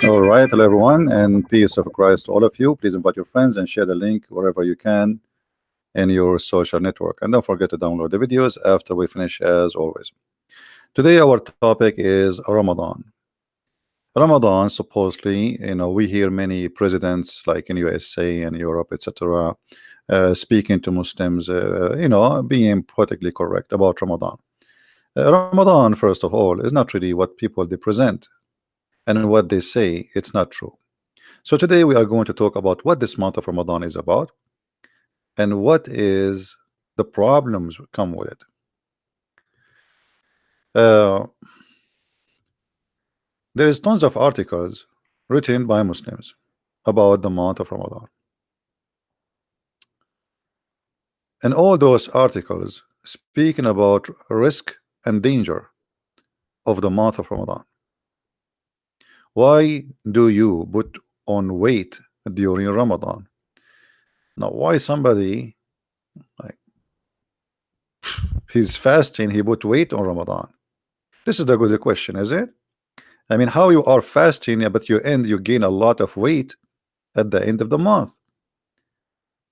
All right, hello everyone, and peace of Christ to all of you. Please invite your friends and share the link wherever you can in your social network. And don't forget to download the videos after we finish, as always. Today, our topic is Ramadan. Ramadan, supposedly, we hear many presidents like in USA and Europe, etc., speaking to Muslims, being politically correct about Ramadan. Ramadan, first of all, is not really what people they present and what they say. It's not true. So today we are going to talk about what this month of Ramadan is about and what is the problems come with it. There is tons of articles written by Muslims about the month of Ramadan. And all those articles speaking about risk and danger of the month of Ramadan. Why do you put on weight during Ramadan? Now, why somebody like he's fasting, he put weight on Ramadan? This is the good question, is it? I mean, how you are fasting, but you gain a lot of weight at the end of the month.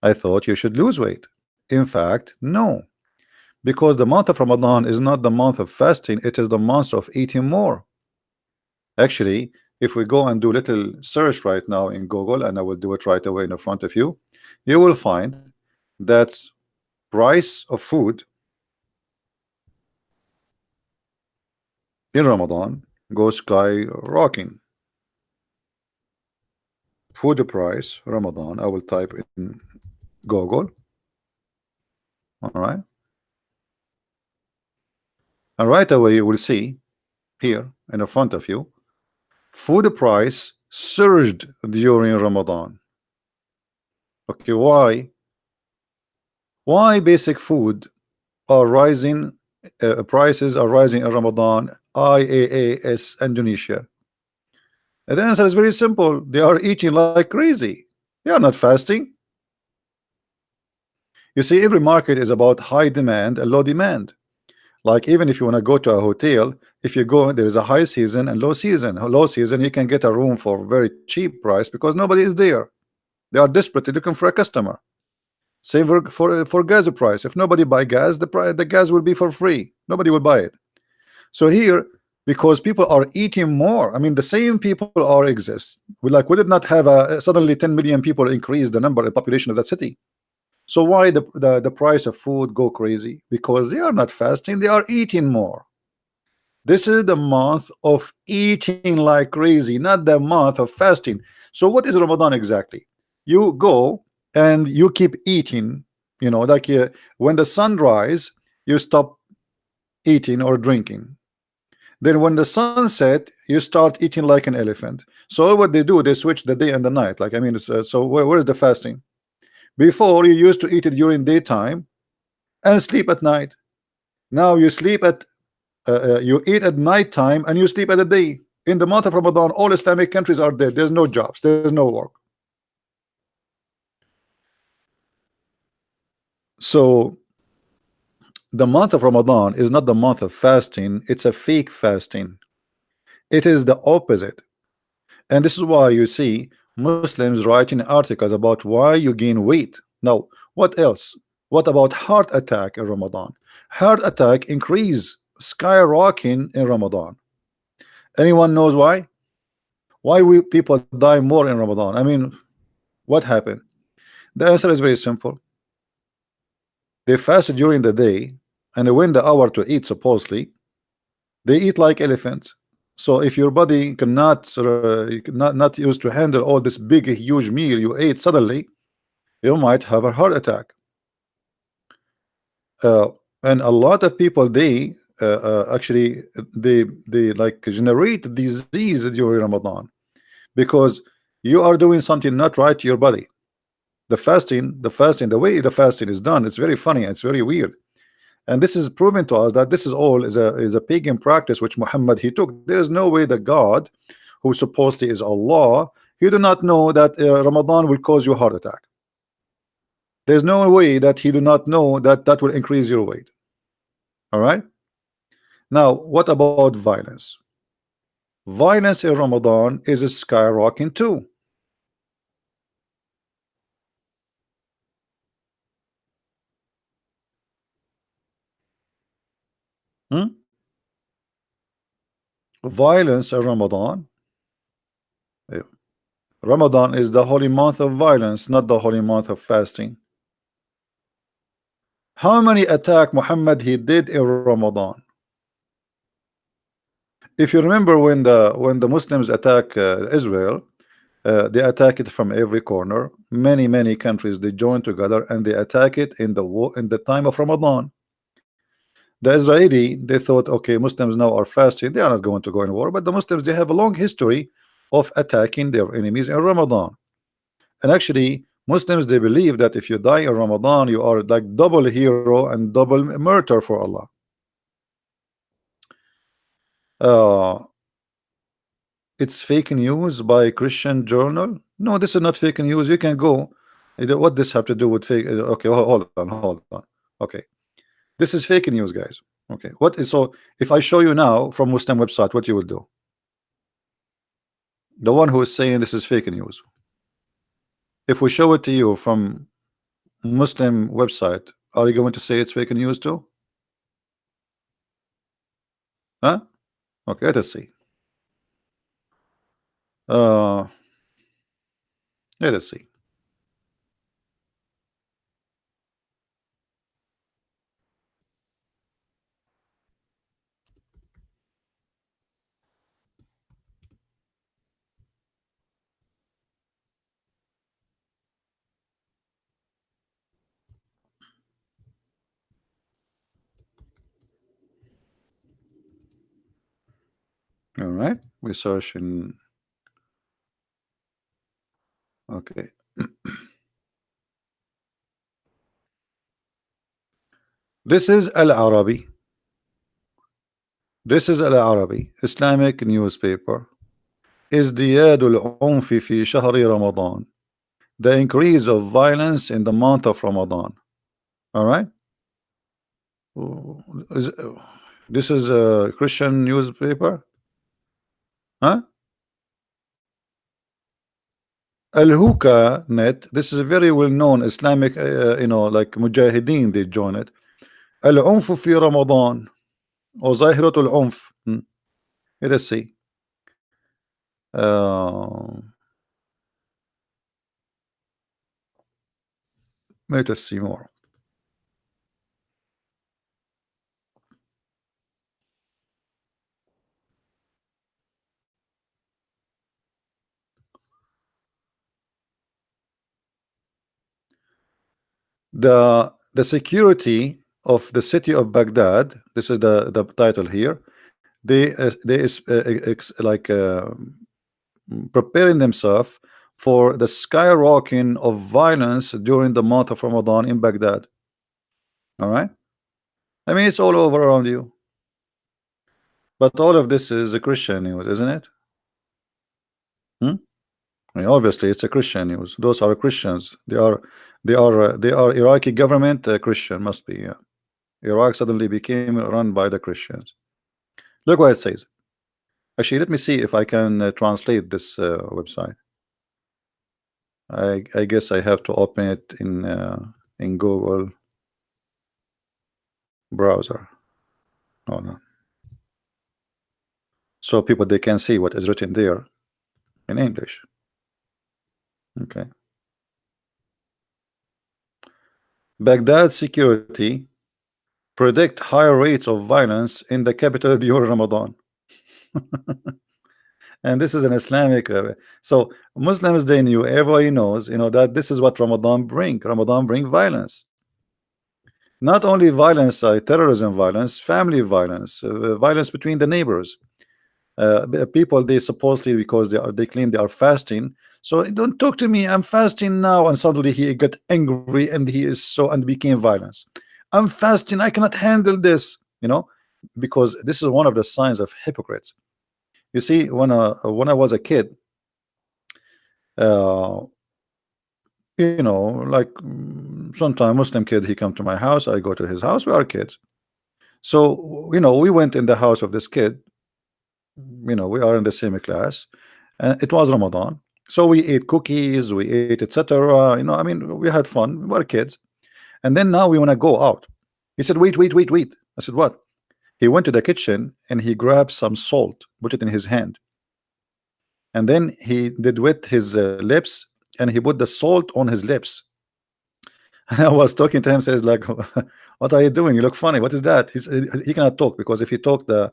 I thought you should lose weight. In fact, no, because the month of Ramadan is not the month of fasting, it is the month of eating more. Actually, if we go and do little search right now in Google, and I will do it right away in front of you, you will find that price of food in Ramadan goes skyrocketing. Food price Ramadan, I will type in Google. All right, and right away you will see here in front of you, food price surged during Ramadan. Okay, why basic food are rising, prices are rising in Ramadan? IAAS Indonesia. And the answer is very simple. They are eating like crazy. They are not fasting. You see, every market is about high demand and low demand. Like even if you want to go to a hotel, if you go, there is a high season and low season. Low season, you can get a room for very cheap price because nobody is there. They are desperately looking for a customer. Same for gas price. If nobody buy gas, the gas will be for free. Nobody will buy it. So here, because people are eating more, I mean, the same people are exist. We did not have suddenly 10 million people increase the number and population of that city. So why the price of food go crazy? Because they are not fasting, they are eating more. This is the month of eating like crazy, not the month of fasting. So what is Ramadan exactly? You go and you keep eating, like when the sun rise, you stop eating or drinking. Then when the sun set, you start eating like an elephant. So what they do, they switch the day and the night. Like, I mean, so where is the fasting? Before, you used to eat it during daytime and sleep at night. Now you sleep at you eat at night time and you sleep at the day. In the month of Ramadan, all Islamic countries are dead. There's no jobs, there's no work. So the month of Ramadan is not the month of fasting, it's a fake fasting. It is the opposite. And this is why you see Muslims writing articles about why you gain weight. Now, what else? What about heart attack in Ramadan? Heart attack increase skyrocketing in Ramadan. Anyone knows why? Why people die more in Ramadan? I mean, what happened? The answer is very simple. They fast during the day, and when the hour to eat, supposedly, they eat like elephants. So if your body cannot not used to handle all this big huge meal you ate suddenly, you might have a heart attack. And a lot of people actually they like generate disease during Ramadan because you are doing something not right to your body. The fasting, the way the fasting is done, it's very funny, it's very weird. And this is proven to us that this is all is a pagan practice which Muhammad he took. There is no way that God, who supposedly is Allah, he do not know that Ramadan will cause you a heart attack. There's no way that he do not know that that will increase your weight. All right. Now, what about violence? Violence in Ramadan is skyrocketing too. Hmm? Violence in Ramadan. eh, Ramadan is the holy month of violence, not the holy month of fasting. How many attack Muhammad he did in Ramadan? If you remember when the Muslims attack Israel, they attack it from every corner. Many countries they join together and they attack it in the war in the time of Ramadan. The Israeli they thought, okay, Muslims now are fasting, they are not going to go in war, but the Muslims they have a long history of attacking their enemies in Ramadan. And actually, Muslims they believe that if you die in Ramadan, you are like double hero and double murder for Allah. Uh, it's fake news by Christian journal. No, this is not fake news. You can go. What this have to do with fake? Okay, hold on. Okay, this is fake news, guys. Okay, what is so? If I show you now from Muslim website, what you will do? The one who is saying this is fake news. If we show it to you from Muslim website, are you going to say it's fake news too? Huh? Okay, let us see. Uh, let us see. All right, we search in. Okay, this is Al Arabi. This is Al Arabi, Islamic newspaper. ازدياد العنف في شهر رمضان. The increase of violence in the month of Ramadan. All right. Is- This is a Christian newspaper. Huh? Al-Huka net. This is a very well-known Islamic, like Mujahideen. They join it. العنف في رمضان وظاهرة العنف. Let's see. Uh, let us see more. The security of the city of Baghdad. This is the title here. They is like preparing themselves for the skyrocketing of violence during the month of Ramadan in Baghdad. All right. I mean, it's all over around you. But all of this is a Christian news, isn't it? Hmm? I mean, obviously, it's a Christian news. Those are Christians. They are Iraqi government Christian must be. Yeah. Iraq suddenly became run by the Christians. Look what it says. Actually, let me see if I can translate this website. I guess I have to open it in Google browser. Oh no. So people they can see what is written there in English. Okay. Baghdad security predict higher rates of violence in the capital during Ramadan. And this is an Islamic so Muslims they knew, everybody knows, that this is what Ramadan bring violence. Not only violence, terrorism violence, family violence, violence between the neighbors. People they supposedly because they claim they are fasting, so don't talk to me, I'm fasting now, and suddenly he got angry and he is so and became violence. I'm fasting, I cannot handle this, because this is one of the signs of hypocrites. You see, when I was a kid, uh like sometime Muslim kid, he come to my house, I go to his house, we are kids. So we went in the house of this kid. We are in the same class, and it was Ramadan. So we ate cookies, we ate etc. I mean, we had fun. We were kids, and then now we want to go out. He said, "Wait, wait, wait, wait." I said, "What?" He went to the kitchen and he grabbed some salt, put it in his hand, and then he did with his lips, and he put the salt on his lips. And I was talking to him, says like, "What are you doing? You look funny. What is that?" He cannot talk because if he talk, the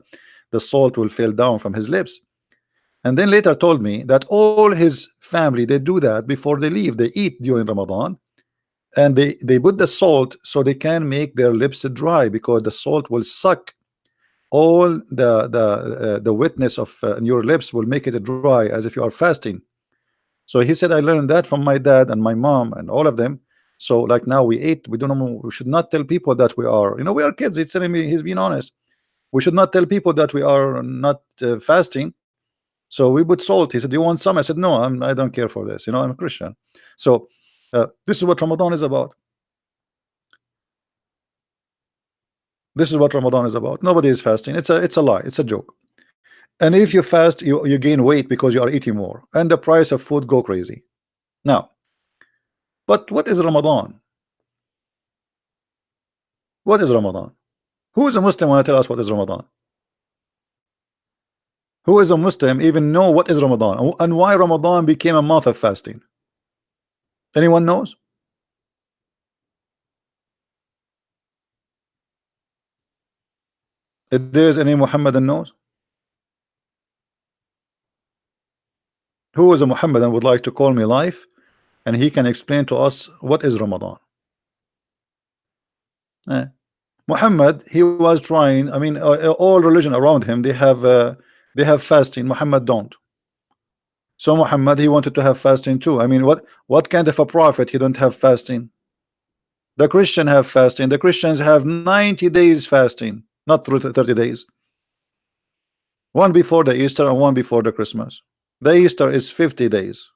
salt will fall down from his lips. And then later told me that all his family, they do that before they leave. They eat during Ramadan, and they put the salt so they can make their lips dry, because the salt will suck all the wetness of your lips, will make it dry as if you are fasting. So he said, I learned that from my dad and my mom and all of them. So like now we ate, we don't know, we should not tell people that we are, we are kids. He's telling me, he's being honest. We should not tell people that we are not fasting. So we put salt. He said, do you want some? I said, no, I don't care for this. I'm a Christian. So this is what Ramadan is about. This is what Ramadan is about. Nobody is fasting. It's a lie. It's a joke. And if you fast, you gain weight because you are eating more, and the price of food go crazy. Now, but what is Ramadan? What is Ramadan? Who is a Muslim want to tell us what is Ramadan? Who is a Muslim even know what is Ramadan and why Ramadan became a month of fasting? Anyone knows? If there is any Muhammadan knows? Who is a Muhammadan would like to call me live, and he can explain to us what is Ramadan? Muhammad, he was trying. I mean, all religion around him, they have fasting. Muhammad don't. So Muhammad, he wanted to have fasting too. I mean, what kind of a prophet he don't have fasting? The Christian have fasting. The Christians have 90 days fasting, not 30 days. One before the Easter and one before the Christmas. The Easter is 50 days.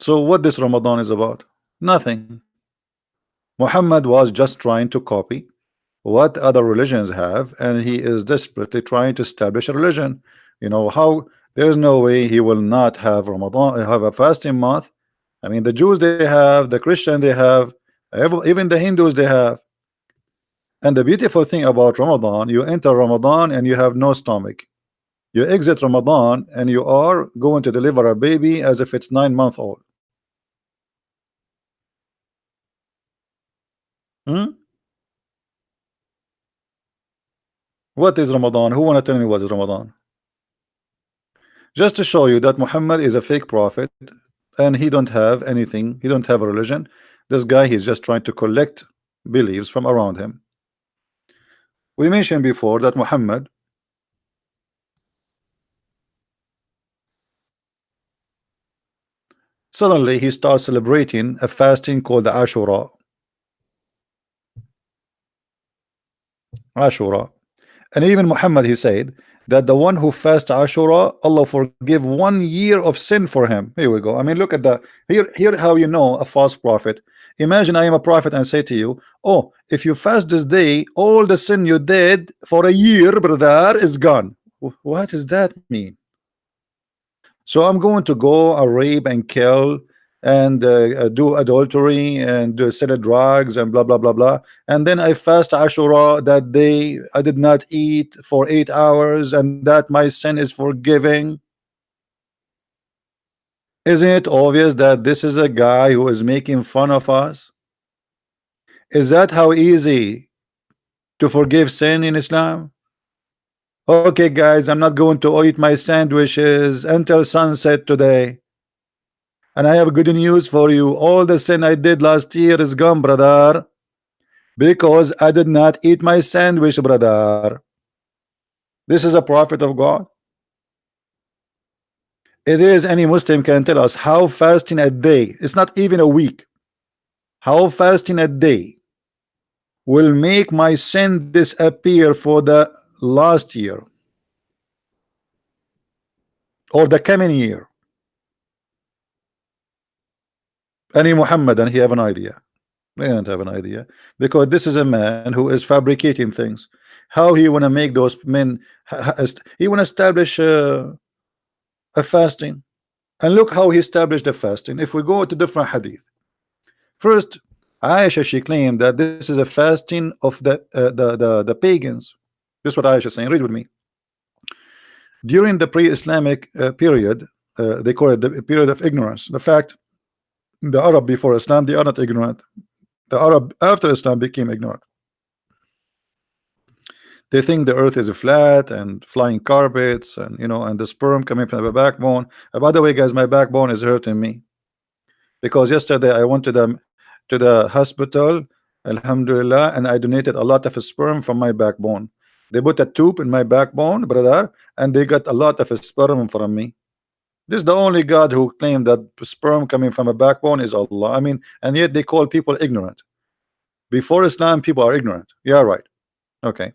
So what this Ramadan is about? Nothing. Muhammad was just trying to copy what other religions have, and he is desperately trying to establish a religion. How there's no way he will not have Ramadan, have a fasting month. I mean, the Jews they have, the Christian they have, even the Hindus they have. And the beautiful thing about Ramadan, you enter Ramadan and you have no stomach. You exit Ramadan and you are going to deliver a baby as if it's 9 months old. What is Ramadan? Who want to tell me what is Ramadan? Just to show you that Muhammad is a fake prophet and he don't have anything. He don't have a religion. This guy, he's just trying to collect beliefs from around him. We mentioned before that Muhammad, suddenly he starts celebrating a fasting called the Ashura. Ashura. And even Muhammad, he said that the one who fasts Ashura, Allah forgive 1 year of sin for him. Here we go. I mean, look at the here how you know a false prophet. Imagine I am a prophet and say to you, oh, if you fast this day, all the sin you did for a year, brother, is gone. What does that mean? So I'm going to go rape and kill and do adultery and sell drugs and blah blah blah blah, and then I fast Ashura that day. I did not eat for 8 hours, and that my sin is forgiving. Isn't it obvious that this is a guy who is making fun of us? Is that how easy to forgive sin in Islam? Okay guys, I'm not going to eat my sandwiches until sunset today. And I have good news for you. All the sin I did last year is gone, brother. Because I did not eat my sandwich, brother. This is a prophet of God. It is any Muslim can tell us how fasting a day, it's not even a week, how fasting a day will make my sin disappear for the last year or the coming year. Any Muhammadan, he have an idea. They don't have an idea, because this is a man who is fabricating things. How he want to make those men? He want to establish a fasting, and look how he established the fasting. If we go to different hadith, first, Aisha, she claimed that this is a fasting of the pagans. This is what Aisha is saying. Read with me. During the pre-Islamic period, they call it the period of ignorance. The fact, the Arab before Islam, they are not ignorant. The Arab after Islam became ignorant. They think the earth is flat and flying carpets, and and the sperm coming from the backbone. By the way, guys, my backbone is hurting me, because yesterday I went to the hospital, alhamdulillah, and I donated a lot of sperm from my backbone. They put a tube in my backbone, brother, and they got a lot of sperm from me. This is the only God who claimed that sperm coming from a backbone is Allah. I mean, and yet they call people ignorant. Before Islam, people are ignorant. Yeah, right. Okay.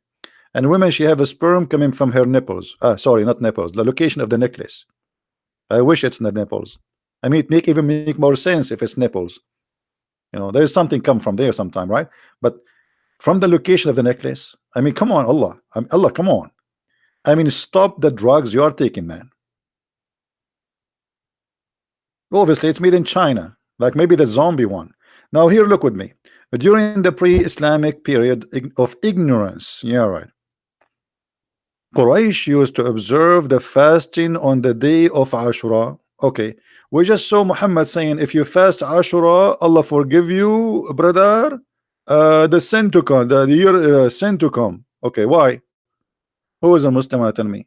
And women, she have a sperm coming from her nipples. Sorry, not nipples. The location of the necklace. I wish it's the nipples. I mean, it even make more sense if it's nipples. There is something come from there sometime, right? But from the location of the necklace, I mean, come on, Allah. Allah, come on. I mean, stop the drugs you are taking, man. Obviously, it's made in China, like maybe the zombie one. Now, here, look with me. During the pre-Islamic period of ignorance, yeah, right. Quraysh used to observe the fasting on the day of Ashura. Okay, we just saw Muhammad saying, if you fast Ashura, Allah forgive you, brother, the sin to come, the year sin to come. Okay, why? Who is a Muslim? Tell me.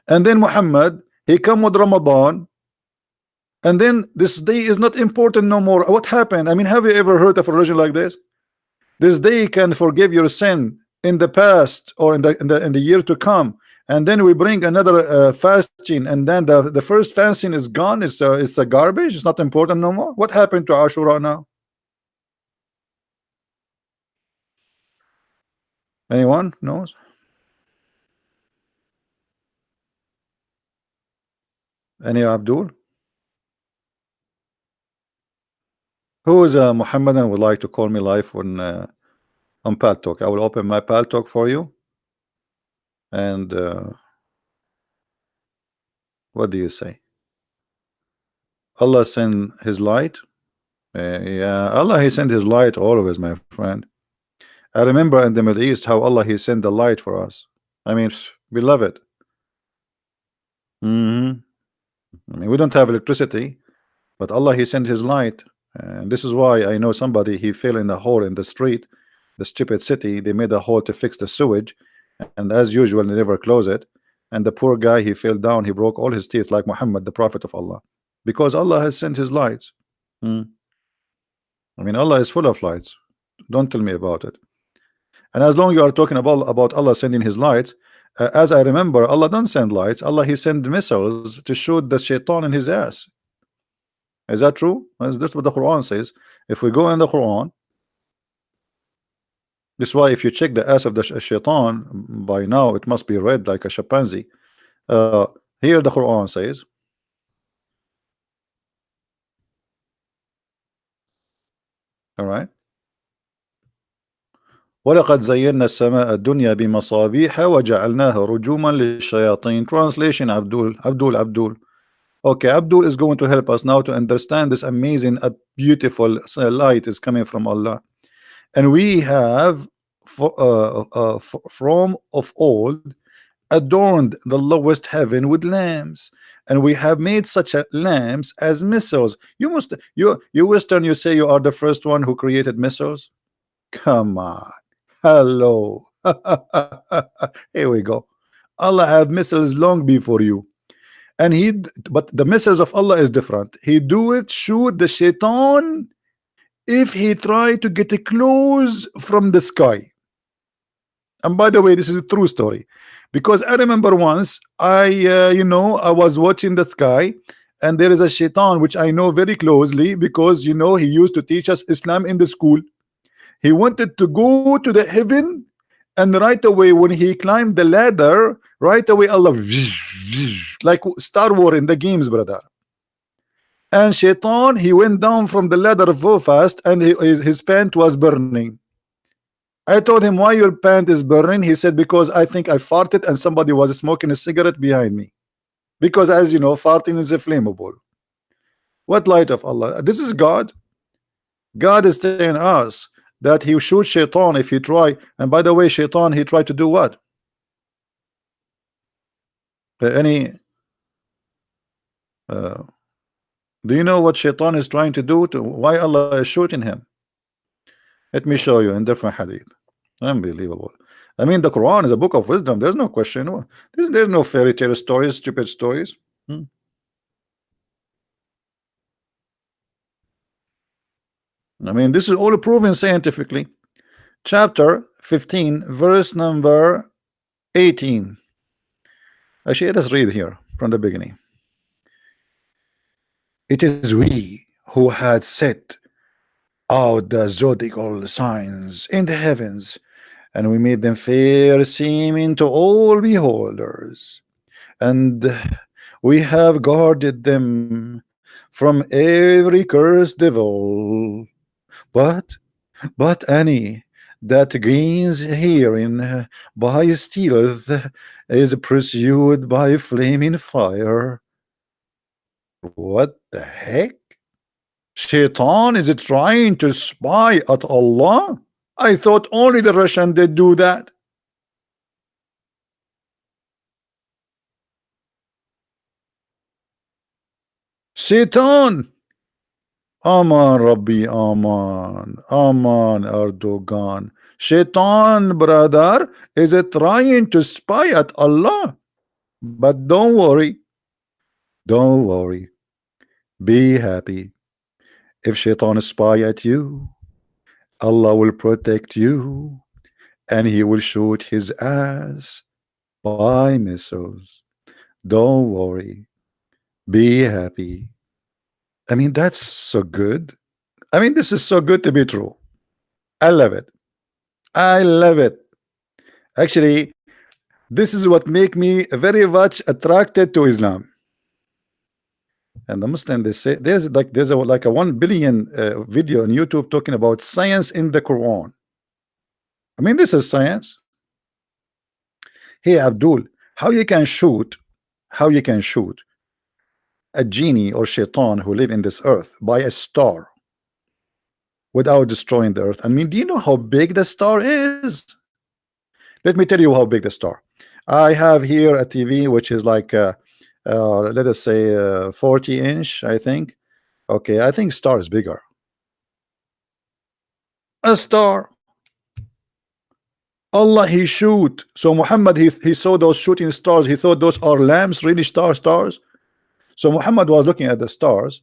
And then Muhammad, he come with Ramadan, and then this day is not important no more. What happened? I mean, have you ever heard of a religion like this? This day can forgive your sin in the past or in the year to come, and then we bring another fasting, and then the first fasting is gone. It's a garbage. It's not important no more. What happened to Ashura now? Anyone knows? Any Abdul? Who is a Muhammadan would like to call me live on Pal Talk? I will open my Pal Talk for you. And what do you say? Allah send His light. Yeah, Allah, He sent His light always, my friend. I remember in the Middle East how Allah, He sent the light for us. I mean, we love it. I mean, we don't have electricity, but Allah, He sent His light. And this is why I know somebody, he fell in a hole in the street, the stupid city. They made a hole to fix the sewage, and as usual, they never close it. And the poor guy, he fell down, he broke all his teeth like Muhammad, the prophet of Allah, because Allah has sent His lights. I mean, Allah is full of lights. Don't tell me about it. And as long you are talking about Allah sending His lights, as I remember, Allah don't send lights. Allah, He sent missiles to shoot the shaitan in his ass. Is that true? That's what the Quran says. If we go in the Quran, this is why if you check the ass of the shaitan, by now it must be red like a chimpanzee. Here the Quran says, all right, وَلَقَدْ زَيَّنَّا السَّمَاءَ الدُّنْيَا بِمَصَابِيحَ وَجَعَلْنَاهَا رُجُومًا لِلشَّيَاطِينِ. Translation, Abdul. Okay, Abdul is going to help us now to understand this amazing, beautiful light is coming from Allah. And we have from of old adorned the lowest heaven with lamps, and we have made such lamps as missiles. You Western, you say you are the first one who created missiles. Come on, hello. Here we go. Allah have missiles long before you. And but the message of Allah is different. He do it shoot the shaitan if he try to get close from the sky. And by the way, this is a true story, because I remember once I was watching the sky, and there is a shaitan which I know very closely, because he used to teach us Islam in the school. He wanted to go to the heaven, and right away when he climbed the ladder, right away Allah like Star Wars in the games, brother. And Shaitan, he went down from the ladder so fast, and his pant was burning. I told him, why your pant is burning? He said, because I think I farted and somebody was smoking a cigarette behind me. Because as you know, farting is a flammable. What light of Allah? This is God. God is telling us that he will shoot Shaitan if he try. And by the way, Shaitan, he tried to do what? Any do you know what Shaitan is trying to do? To why Allah is shooting him? Let me show you in different hadith. Unbelievable. I mean, the Quran is a book of wisdom. There's no question. There's no fairy tale stories, stupid stories. I mean, this is all proven scientifically. Chapter 15, verse number 18. Actually, let us read here from the beginning. It is we who had set out the zodiacal signs in the heavens, and we made them fair seeming to all beholders, and we have guarded them from every cursed devil. But any that gains herein by stealth is pursued by flaming fire. What the heck? Shaitan is trying to spy at Allah? I thought only the Russian did do that. Shaitan. Aman Rabbi Aman. Aman Erdogan. Shaitan, brother, is trying to spy at Allah. But don't worry. Don't worry. Be happy. If Shaitan spy at you, Allah will protect you, and he will shoot his ass by missiles. Don't worry. Be happy. I mean, that's so good. I mean, this is so good to be true. I love it. I love it. Actually, this is what make me very much attracted to Islam. And the Muslim, they say there's like a 1 billion video on YouTube talking about science in the Quran. I mean, this is science. Hey Abdul, how you can shoot a genie or shaitan who live in this earth by a star without destroying the earth? I mean, do you know how big the star is? Let me tell you how big the star. I have here a TV which is like let us say 40-inch, I think. Okay, I think star is bigger. A star. Allah, he shoot. So Muhammad, he saw those shooting stars. He thought those are lamps, really stars. So Muhammad was looking at the stars.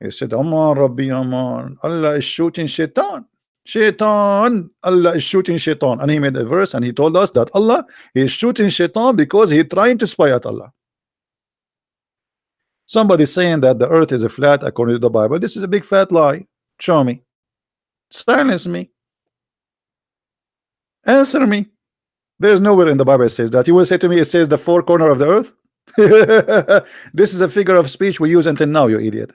He said, Aman Rabbi Aman. Allah is shooting Shaitan. Shaitan. Allah is shooting Shaitan. And he made a verse and he told us that Allah is shooting Shaitan because he's trying to spy at Allah. Somebody saying that the earth is a flat according to the Bible. This is a big fat lie. Show me. Silence me. Answer me. There's nowhere in the Bible it says that. You will say to me, it says the four corner of the earth. This is a figure of speech we use until now, you idiot.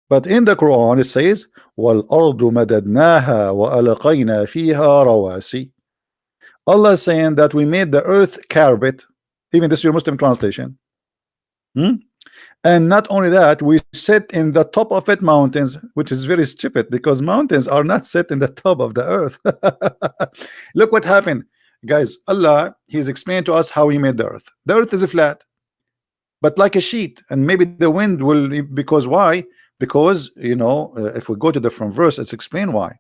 But in the Quran it says, وَالْأَرْضُ مَدَدْنَاهَا وَأَلْقَيْنَا فِيهَا رَوَاسِي. Allah is saying that we made the earth carpet. Even this is your Muslim translation. And not only that, we set in the top of it mountains, which is very stupid because mountains are not set in the top of the earth. Look what happened, guys. Allah, he's explained to us how he made the earth. The earth is flat, but like a sheet, and maybe the wind will, because why? Because, you know, if we go to the front verse, it's explained why.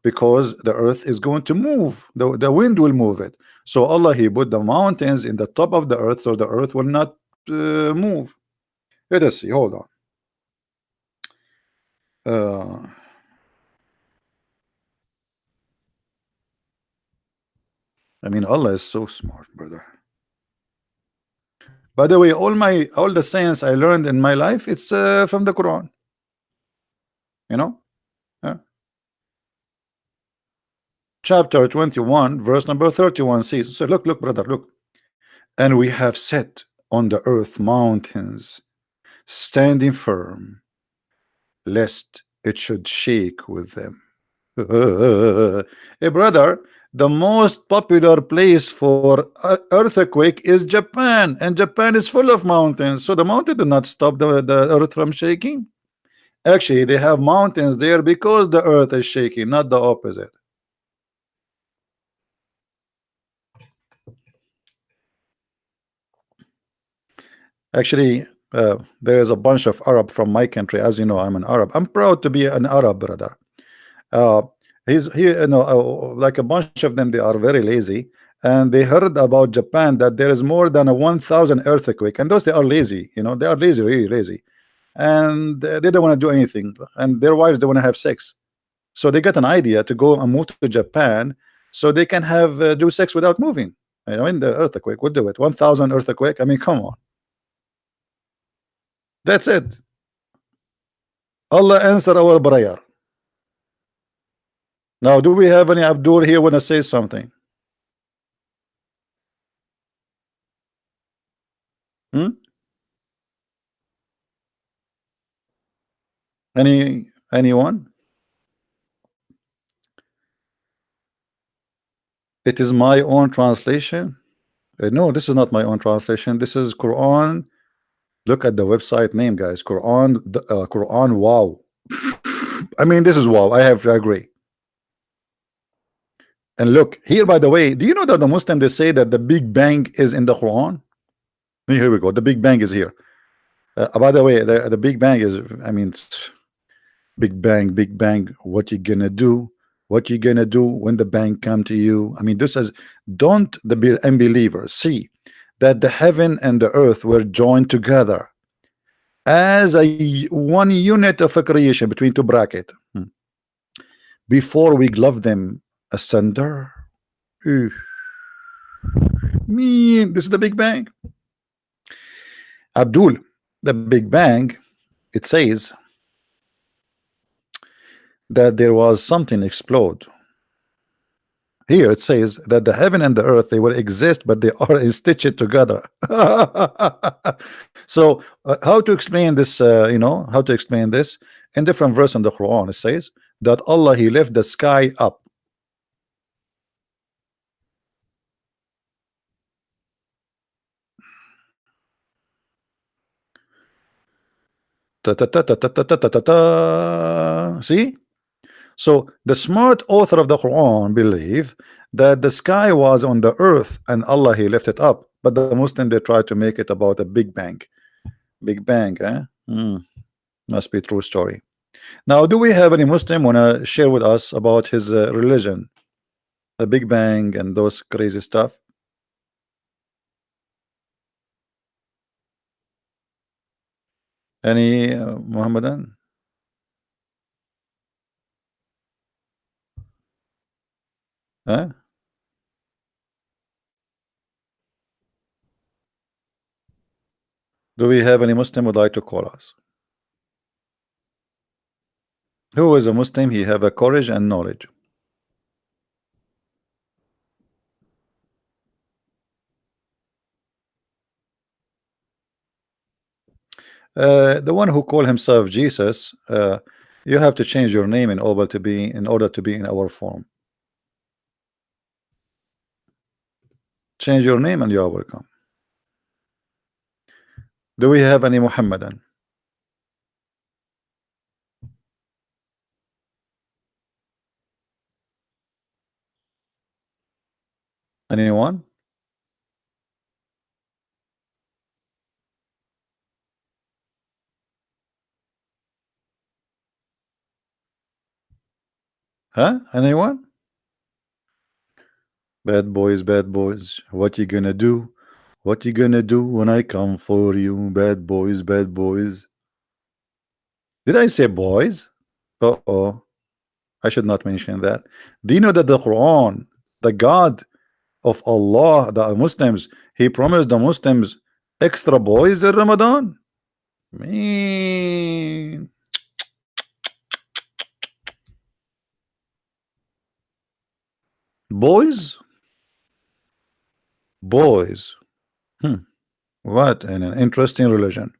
Because the earth is going to move, the wind will move it. So Allah, he put the mountains in the top of the earth so the earth will not move. Let us see. Hold on. I mean, Allah is so smart, brother. By the way, all the science I learned in my life, it's from the Quran. You know. Chapter 21, verse number 31 says, so look, brother, look. And we have set on the earth mountains, standing firm, lest it should shake with them. Hey, brother, the most popular place for earthquake is Japan, and Japan is full of mountains, so the mountain did not stop the earth from shaking. Actually, they have mountains there because the earth is shaking, not the opposite. Actually, there is a bunch of Arab from my country. As you know, I'm an Arab. I'm proud to be an Arab, brother. Uh, he's here, like a bunch of them. They are very lazy, and they heard about Japan that there is more than a 1,000 earthquake, and those they are lazy. They are lazy, really lazy, and they don't want to do anything. And their wives they want to have sex, so they got an idea to go and move to Japan, so they can have do sex without moving. In the earthquake would do it. 1,000 earthquake. I mean, come on. That's it. Allah answer our prayer. Now, do we have any Abdul here want to say something? Hmm? Anyone? It is my own translation. No, this is not my own translation. This is Quran. Look at the website name, guys. Quran. Quran. Wow. I mean, this is wow. I have to agree. And look here. By the way, do you know that the Muslim they say that the Big Bang is in the Quran? Here we go. The Big Bang is here. By the way, the Big Bang is. I mean, Big Bang, Big Bang. What you gonna do? What you gonna do when the bang come to you? I mean, this says, don't the unbelievers see that the heaven and the earth were joined together as a one unit of a creation between two bracket before we glove them asunder? Ooh. Mean this is the Big Bang. Abdul, the Big Bang, it says that there was something explode. Here it says that the heaven and the earth they will exist, but they are stitched together. So how to explain this? How to explain this in different verse in the Quran? It says that Allah He left the sky up. Ta -ta -ta -ta -ta -ta -ta -ta -ta. See? So the smart author of the Quran believe that the sky was on the earth and Allah He left it up, but the Muslim they try to make it about a Big Bang. Big Bang, eh? Must be true story. Now, do we have any Muslim wanna share with us about his religion, the Big Bang and those crazy stuff? Any Muhammadan? Huh? Do we have any Muslim would like to call us? Who is a Muslim? He have a courage and knowledge. The one who call himself Jesus, you have to change your name in order to be in our form. Change your name and you are welcome. Do we have any Muhammadan? Anyone? Huh? Anyone? Bad boys, bad boys. What you gonna do? What you gonna do when I come for you? Bad boys, bad boys. Did I say boys? Uh-oh. I should not mention that. Do you know that the Quran, the God of Allah, the Muslims, He promised the Muslims extra boys in Ramadan? Man. Boys? Boys. What an interesting religion.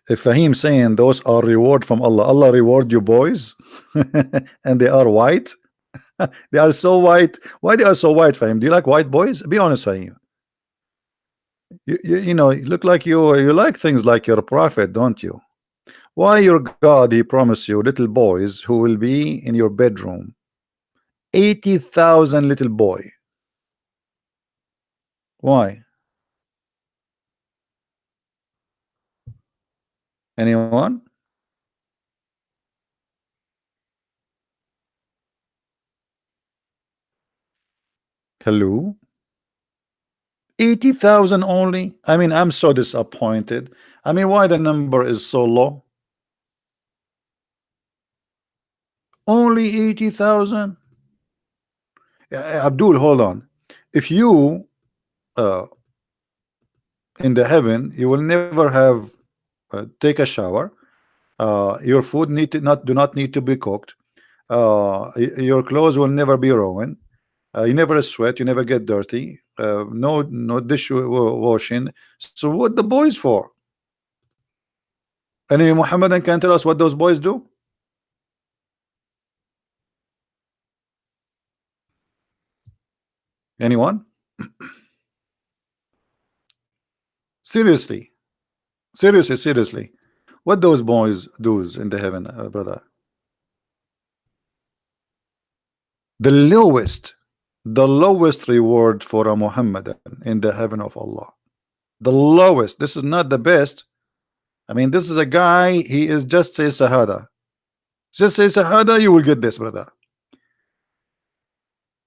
If Fahim saying those are reward from Allah, Allah reward you boys, and they are white. They are so white. Why they are so white, Fahim? Do you like white boys? Be honest, Fahim. You know, you look like you like things like your prophet, don't you? Why your God, he promised you little boys who will be in your bedroom. 80,000 little boy. Why? Anyone? Hello? 80,000 only? I mean, I'm so disappointed. I mean, why the number is so low? Only 80,000? Abdul, hold on. If you in the heaven, you will never have take a shower. Your food do not need to be cooked. Your clothes will never be ruined. You never sweat. You never get dirty. No dish washing. So what the boys for? Any Muhammadan can tell us what those boys do? Anyone? Seriously, seriously, what those boys does in the heaven, brother? The lowest reward for a Muhammadan in the heaven of Allah. The lowest. This is not the best. I mean, this is a guy, he is just say Shahada. Just say Shahada, you will get this, brother.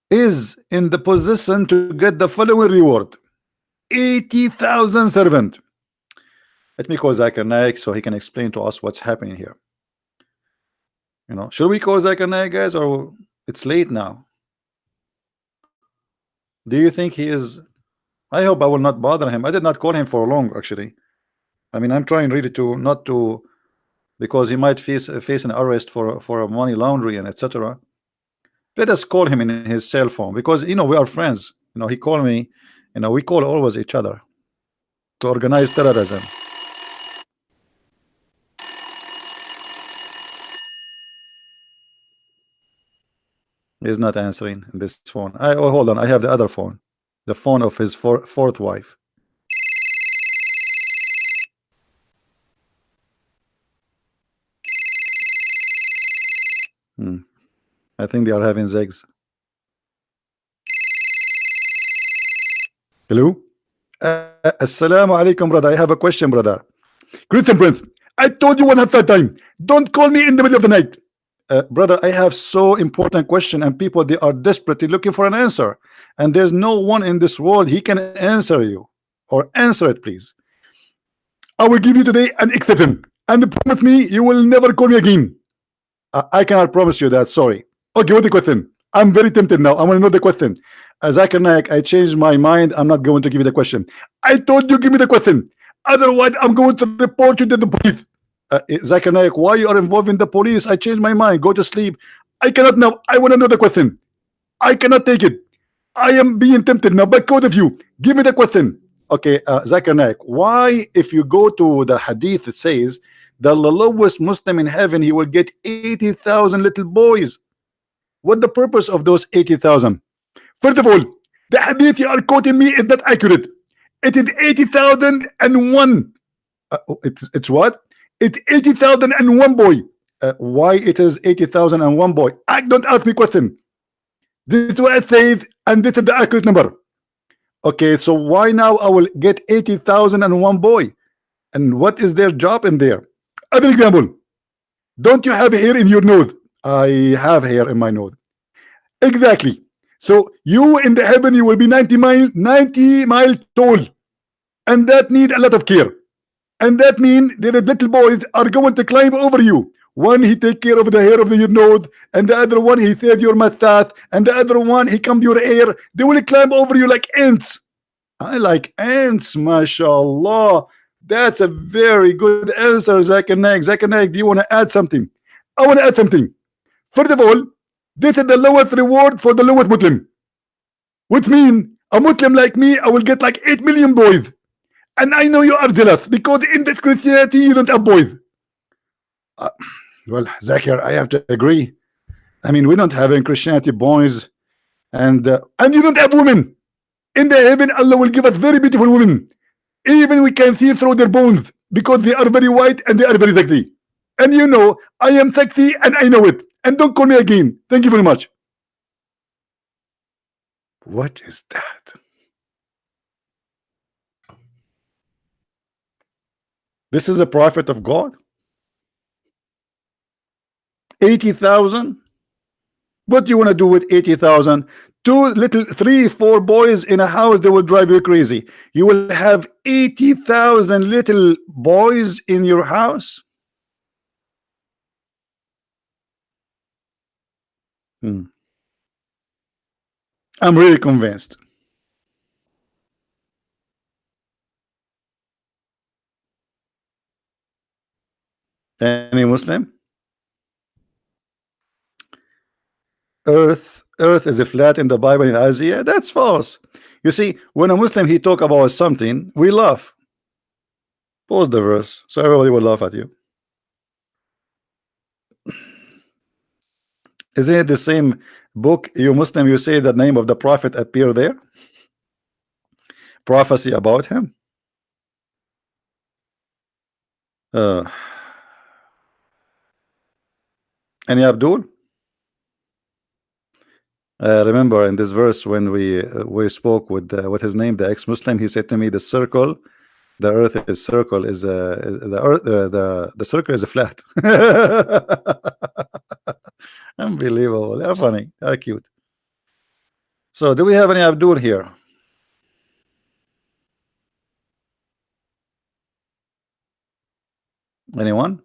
Is in the position to get the following reward: 80,000 servant. Let me call Zakir Naik so he can explain to us what's happening here. You know, should we call Zakir Naik, guys, or it's late now? Do you think he is? I hope I will not bother him. I did not call him for long, actually. I mean, I'm trying really to not to, because he might face an arrest for money laundering and etc. Let us call him in his cell phone, because you know we are friends. You know, he called me. You know, we call always each other to organize terrorism. He's not answering this phone. Oh, hold on, I have the other phone, the phone of his fourth wife. I think they are having sex. Hello? Assalamu alaikum, brother. I have a question, brother. Christian Prince, I told you 100 times, don't call me in the middle of the night. Brother, I have so important question, and people, they are desperately looking for an answer, and there's no one in this world he can answer you, or answer it, please. I will give you today an exception, and promise me you will never call me again. I cannot promise you that, sorry. Okay, what's the question? I'm very tempted now. I want to know the question. Zakir Naik, I changed my mind. I'm not going to give you the question. I told you, give me the question. Otherwise, I'm going to report you to the police. Zakir Naik, why you are involved in the police? I changed my mind. Go to sleep. I cannot now. I want to know the question. I cannot take it. I am being tempted now by code of you. Give me the question. Okay, Zakir Naik, why, if you go to the hadith, it says the lowest Muslim in heaven, he will get 80,000 little boys. What the purpose of those 80,000? First of all, the hadith you are quoting me is not accurate. It is 80,001. It's what? It's 80,001 boy. Why it is 80,001 boy? Don't ask me question. This is what I said, and this is the accurate number. Okay, so why now I will get 80,001 boy? And what is their job in there? Other example. Don't you have hair in your nose? I have hair in my nose. Exactly. So you in the heaven, you will be 90 miles tall, and that need a lot of care. And that means the little boys are going to climb over you. One, he take care of the hair of your nose, and the other one, he saves your mustache, and the other one, he comes your hair. They will climb over you like ants. I like ants, mashallah. That's a very good answer, Zakir Naik. Zakir Naik, do you want to add something? I want to add something. First of all, this is the lowest reward for the lowest Muslim, which means a Muslim like me, I will get like 8 million boys. And I know you are jealous because in this Christianity you don't have boys. Well, Zakir, I have to agree. I mean, we don't have in Christianity boys, And you don't have women. In the heaven, Allah will give us very beautiful women. Even we can see through their bones because they are very white and they are very sexy. And you know, I am sexy and I know it. And don't call me again. Thank you very much. what is that? This is a prophet of God. 80,000. What do you want to do with 80,000? Two little, 3, 4 boys in a house, they will drive you crazy. You will have 80,000 little boys in your house. I'm really convinced. Any Muslim? Earth is a flat in the Bible in Isaiah. That's false. You see, when a Muslim he talk about something, we laugh. Pause the verse so everybody will laugh at you. Isn't it the same book? You Muslim, you say the name of the prophet appear there, prophecy about him. Any Abdul? Remember in this verse when we spoke with what his name, the ex-Muslim, he said to me, the circle, the earth is circle is the earth, the circle is a flat. Unbelievable. They're funny. They're cute. So do we have any Abdul here? Anyone?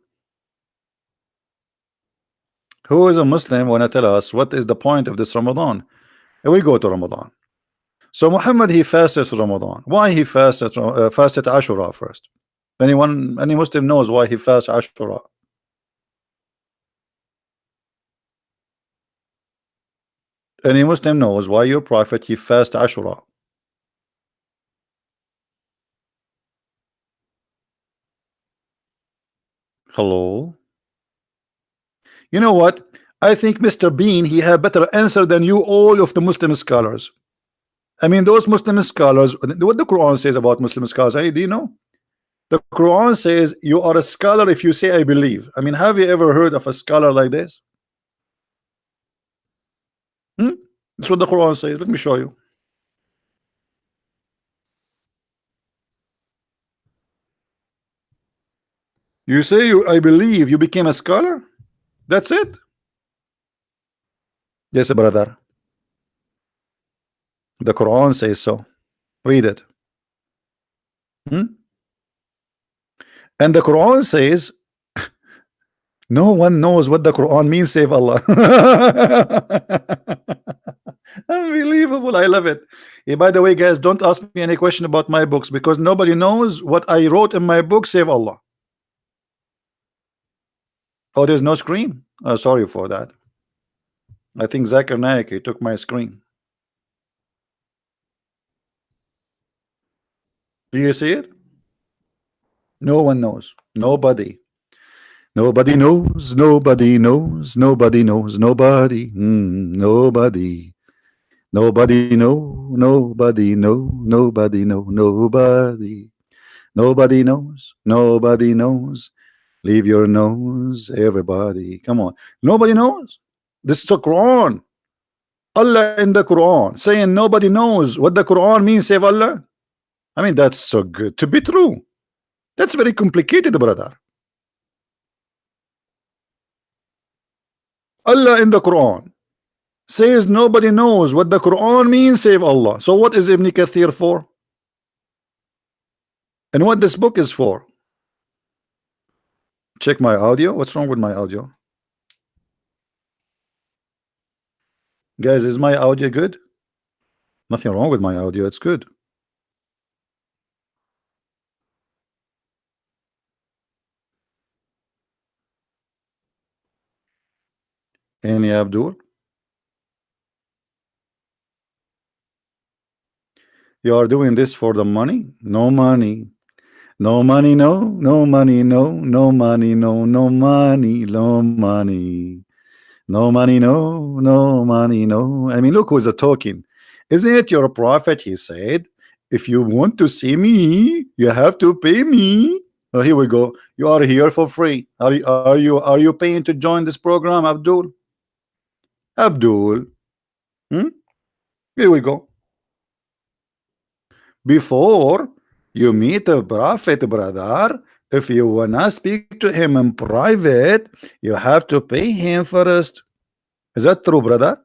Who is a Muslim want to tell us what is the point of this Ramadan? And we go to Ramadan. So Muhammad he fasted Ramadan. Why he fasted Ashura first? Anyone, any Muslim knows why he fasts Ashura? Any Muslim knows why your prophet he fast Ashura? Hello? You know what? I think Mr. Bean he had better answer than you all of the Muslim scholars. I mean those Muslim scholars, what the Quran says about Muslim scholars, hey, do you know? The Quran says you are a scholar if you say I believe. I mean, have you ever heard of a scholar like this? That's what the Quran says. Let me show you. You say I believe, you became a scholar? That's it? Yes, brother. The Quran says so. Read it. And the Quran says no one knows what the Quran means save Allah. Unbelievable. I love it. Hey, by the way, guys, don't ask me any question about my books because nobody knows what I wrote in my book save Allah. Oh, there's no screen. Oh, sorry for that. I think Zakir Naik he took my screen. Do you see it? No one knows. Nobody. Nobody knows. Nobody knows. Nobody knows. Nobody. Nobody. Nobody know. Nobody know. Nobody know. Nobody. Nobody knows. Nobody knows. Leave your nose, everybody. Come on. Nobody knows. This is the Quran. Allah in the Quran saying nobody knows what the Quran means, save Allah. I mean, that's so good to be true. That's very complicated, brother. Allah in the Quran says nobody knows what the Quran means, save Allah. So what is Ibn Kathir for? And what this book is for? Check my audio. What's wrong with my audio? Guys, is my audio good? Nothing wrong with my audio. It's good. Any Abdul? You are doing this for the money? No money. No money, no money, no money, no money, no money. No money, no money, no. I mean, look who's talking. Isn't it your prophet? He said, if you want to see me, you have to pay me. Oh, here we go. You are here for free. Are you paying to join this program, Abdul? Abdul. Hmm? Here we go. Before you meet the prophet, brother, if you wanna speak to him in private, you have to pay him first. Is that true, brother?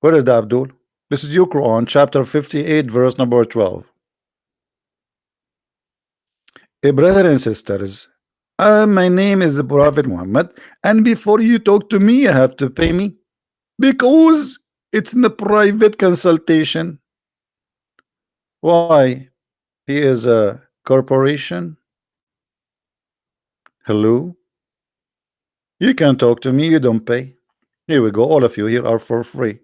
Where is the Abdul? This is your Quran, chapter 58, verse number 12. Brother and sisters, my name is the Prophet Muhammad, and before you talk to me, you have to pay me because it's in the private consultation. Why? He is a corporation. Hello? You can talk to me, you don't pay. Here we go. All of you here are for free.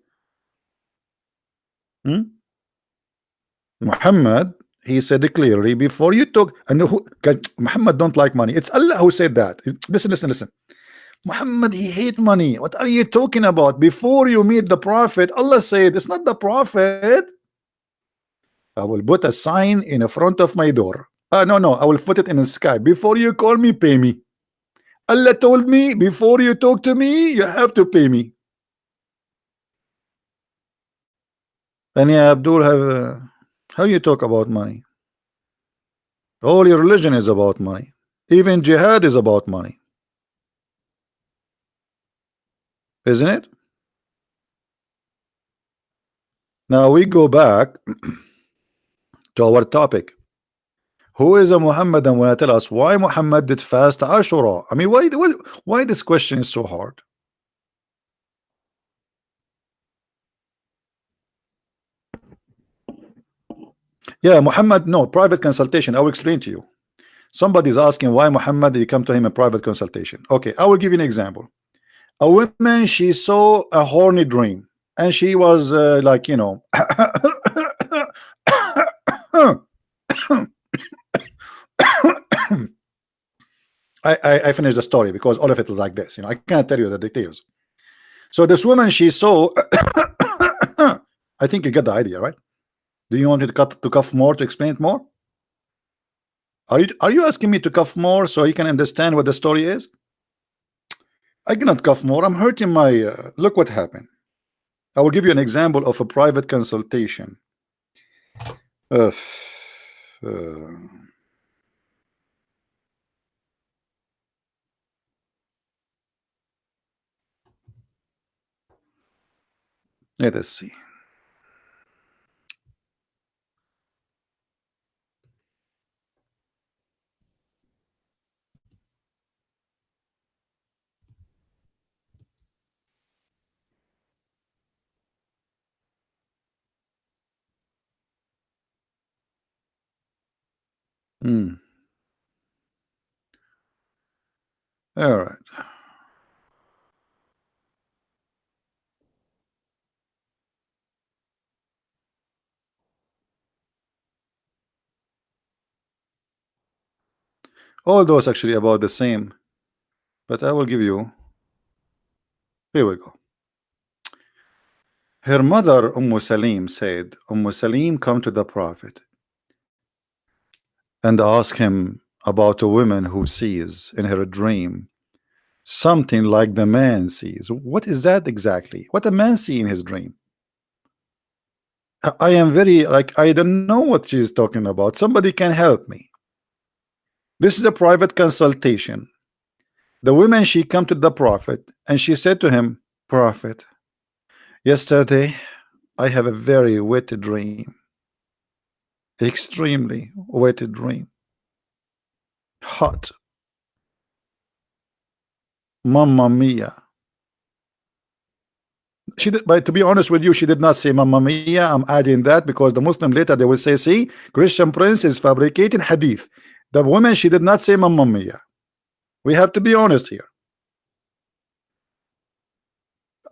Muhammad, he said it clearly before you talk. And who, guys, Muhammad don't like money. It's Allah who said that. Listen. Muhammad, he hate money. What are you talking about? Before you meet the prophet, Allah said it's not the prophet. I will put a sign in the front of my door. No, I will put it in the sky. Before you call me, pay me. Allah told me before you talk to me, you have to pay me. And yeah, Abdul, have how you talk about money? All your religion is about money. Even jihad is about money, isn't it? Now we go back to our topic. Who is a Muhammad and wanna tell us why Muhammad did fast Ashura? I mean, why this question is so hard? Yeah, Muhammad, no, private consultation. I will explain to you. Somebody's asking why Muhammad, you come to him in private consultation. Okay, I will give you an example. A woman, she saw a horny dream, and she was like, you know, I finished the story because all of it is like this. You know, I can't tell you the details. So this woman, she saw. I think you get the idea, right? Do you want me to cough more to explain it more? Are you asking me to cough more so you can understand what the story is? I cannot cough more. I'm hurting my. Look what happened. I will give you an example of a private consultation. Let us see. All right. All those actually about the same, but I will give you. Here we go. Her mother, Salim, said, Salim, come to the Prophet and ask him about a woman who sees in her dream something like the man sees. What is that exactly? What a man see in his dream? I am very like, I don't know what she's talking about. Somebody can help me. This is a private consultation. The woman, she come to the Prophet and she said to him, Prophet, yesterday I have a very wet dream, extremely wet dream, hot. Mamma mia. She did, but to be honest with you, she did not say Mamma mia. I'm adding that because the Muslim later they will say, see, Christian Prince is fabricating hadith. The woman, she did not say Mamma mia. We have to be honest here.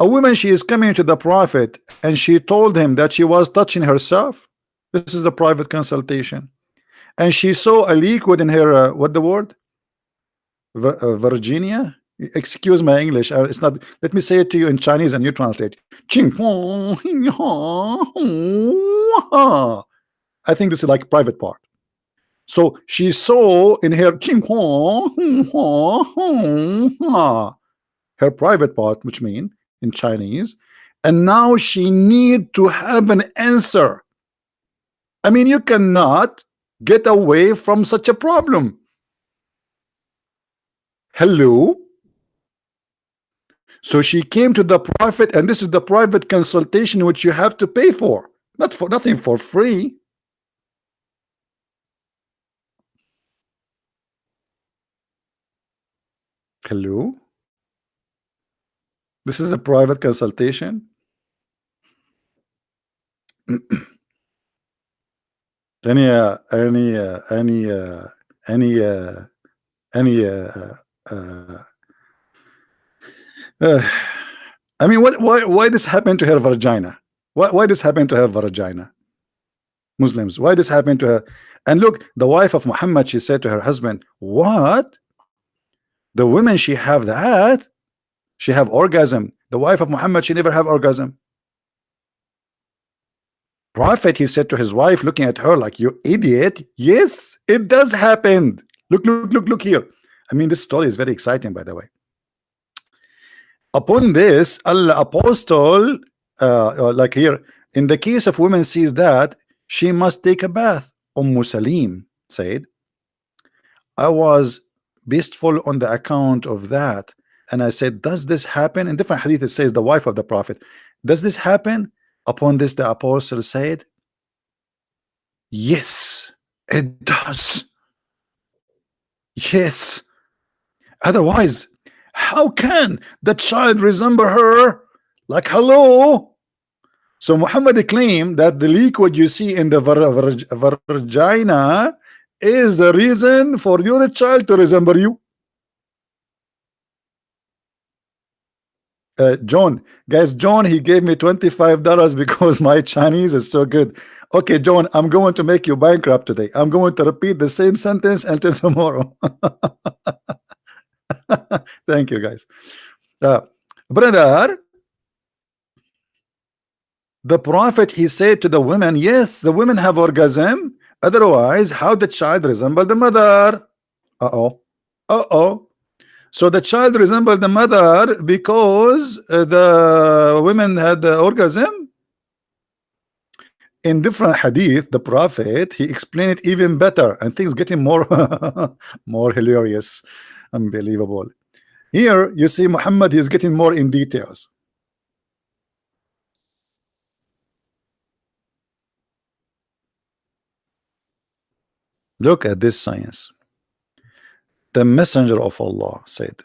A woman, she is coming to the prophet and she told him that she was touching herself. This is the private consultation, and she saw a liquid in her what the word, Virginia. Excuse my English. It's not. Let me say it to you in Chinese and you translate. I think this is like private part. So she saw in her her private part, which mean in Chinese, and now she need to have an answer. I mean, you cannot get away from such a problem. Hello. So she came to the prophet, and this is the private consultation which you have to pay for, not for nothing for free. Hello. This is a private consultation. any uh, any uh, any uh, any uh, any I mean, why this happened to her vagina? Why this happened to her vagina? Muslims, why this happened to her? And look, the wife of Muhammad, she said to her husband, what? The women, she have that? She have orgasm. The wife of Muhammad, she never have orgasm. Prophet, he said to his wife, looking at her like, you idiot. Yes, it does happen. Look here. I mean, this story is very exciting, by the way. Upon this, Allah apostle, like here, in the case of women sees that, she must take a bath. Salim said, I was beastful on the account of that. And I said, does this happen? In different hadith, it says the wife of the prophet. Does this happen? Upon this, the apostle said, yes, it does. Yes. Otherwise, how can the child resemble her? Like, hello. So Muhammad claimed that the liquid you see in the vagina is the reason for your child to resemble you. John, guys, John, he gave me $25 because my Chinese is so good. Okay, John, I'm going to make you bankrupt today. I'm going to repeat the same sentence until tomorrow. Thank you, guys. Brother, the prophet, he said to the women, yes, the women have orgasm. Otherwise, how the child resemble the mother? So the child resembled the mother because the women had the orgasm. In different hadith, the prophet, he explained it even better, and things getting more more hilarious, unbelievable. Here you see Muhammad, is getting more in details. Look at this science. The messenger of Allah said,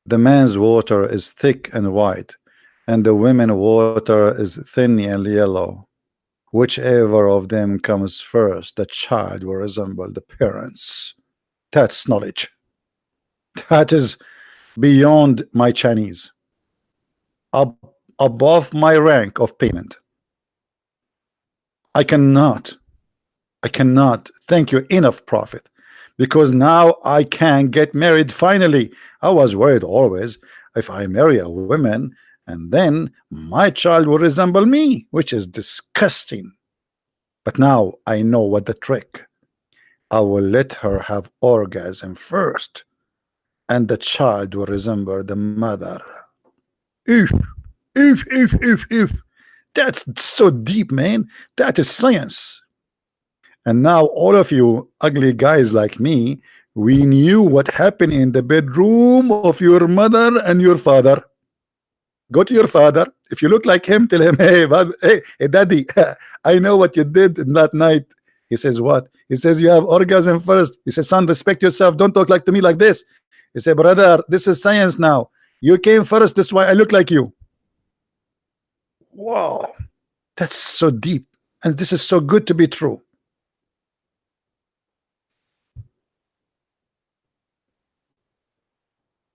the man's water is thick and white, and the women's water is thin and yellow. Whichever of them comes first, the child will resemble the parents. That's knowledge. That is beyond my Chinese, above my rank of payment. I cannot thank you enough, prophet, because now I can get married finally. I was worried always, if I marry a woman and then my child will resemble me, which is disgusting. But now I know what the trick. I will let her have orgasm first, and the child will resemble the mother. Oof. That's so deep, man. That is science. And now all of you ugly guys like me, we knew what happened in the bedroom of your mother and your father. Go to your father. If you look like him, tell him, hey, daddy, I know what you did in that night. He says, what? He says, you have orgasm first. He says, son, respect yourself. Don't talk like to me like this. He said, brother, this is science now. You came first. That's why I look like you. Wow. That's so deep. And this is so good to be true.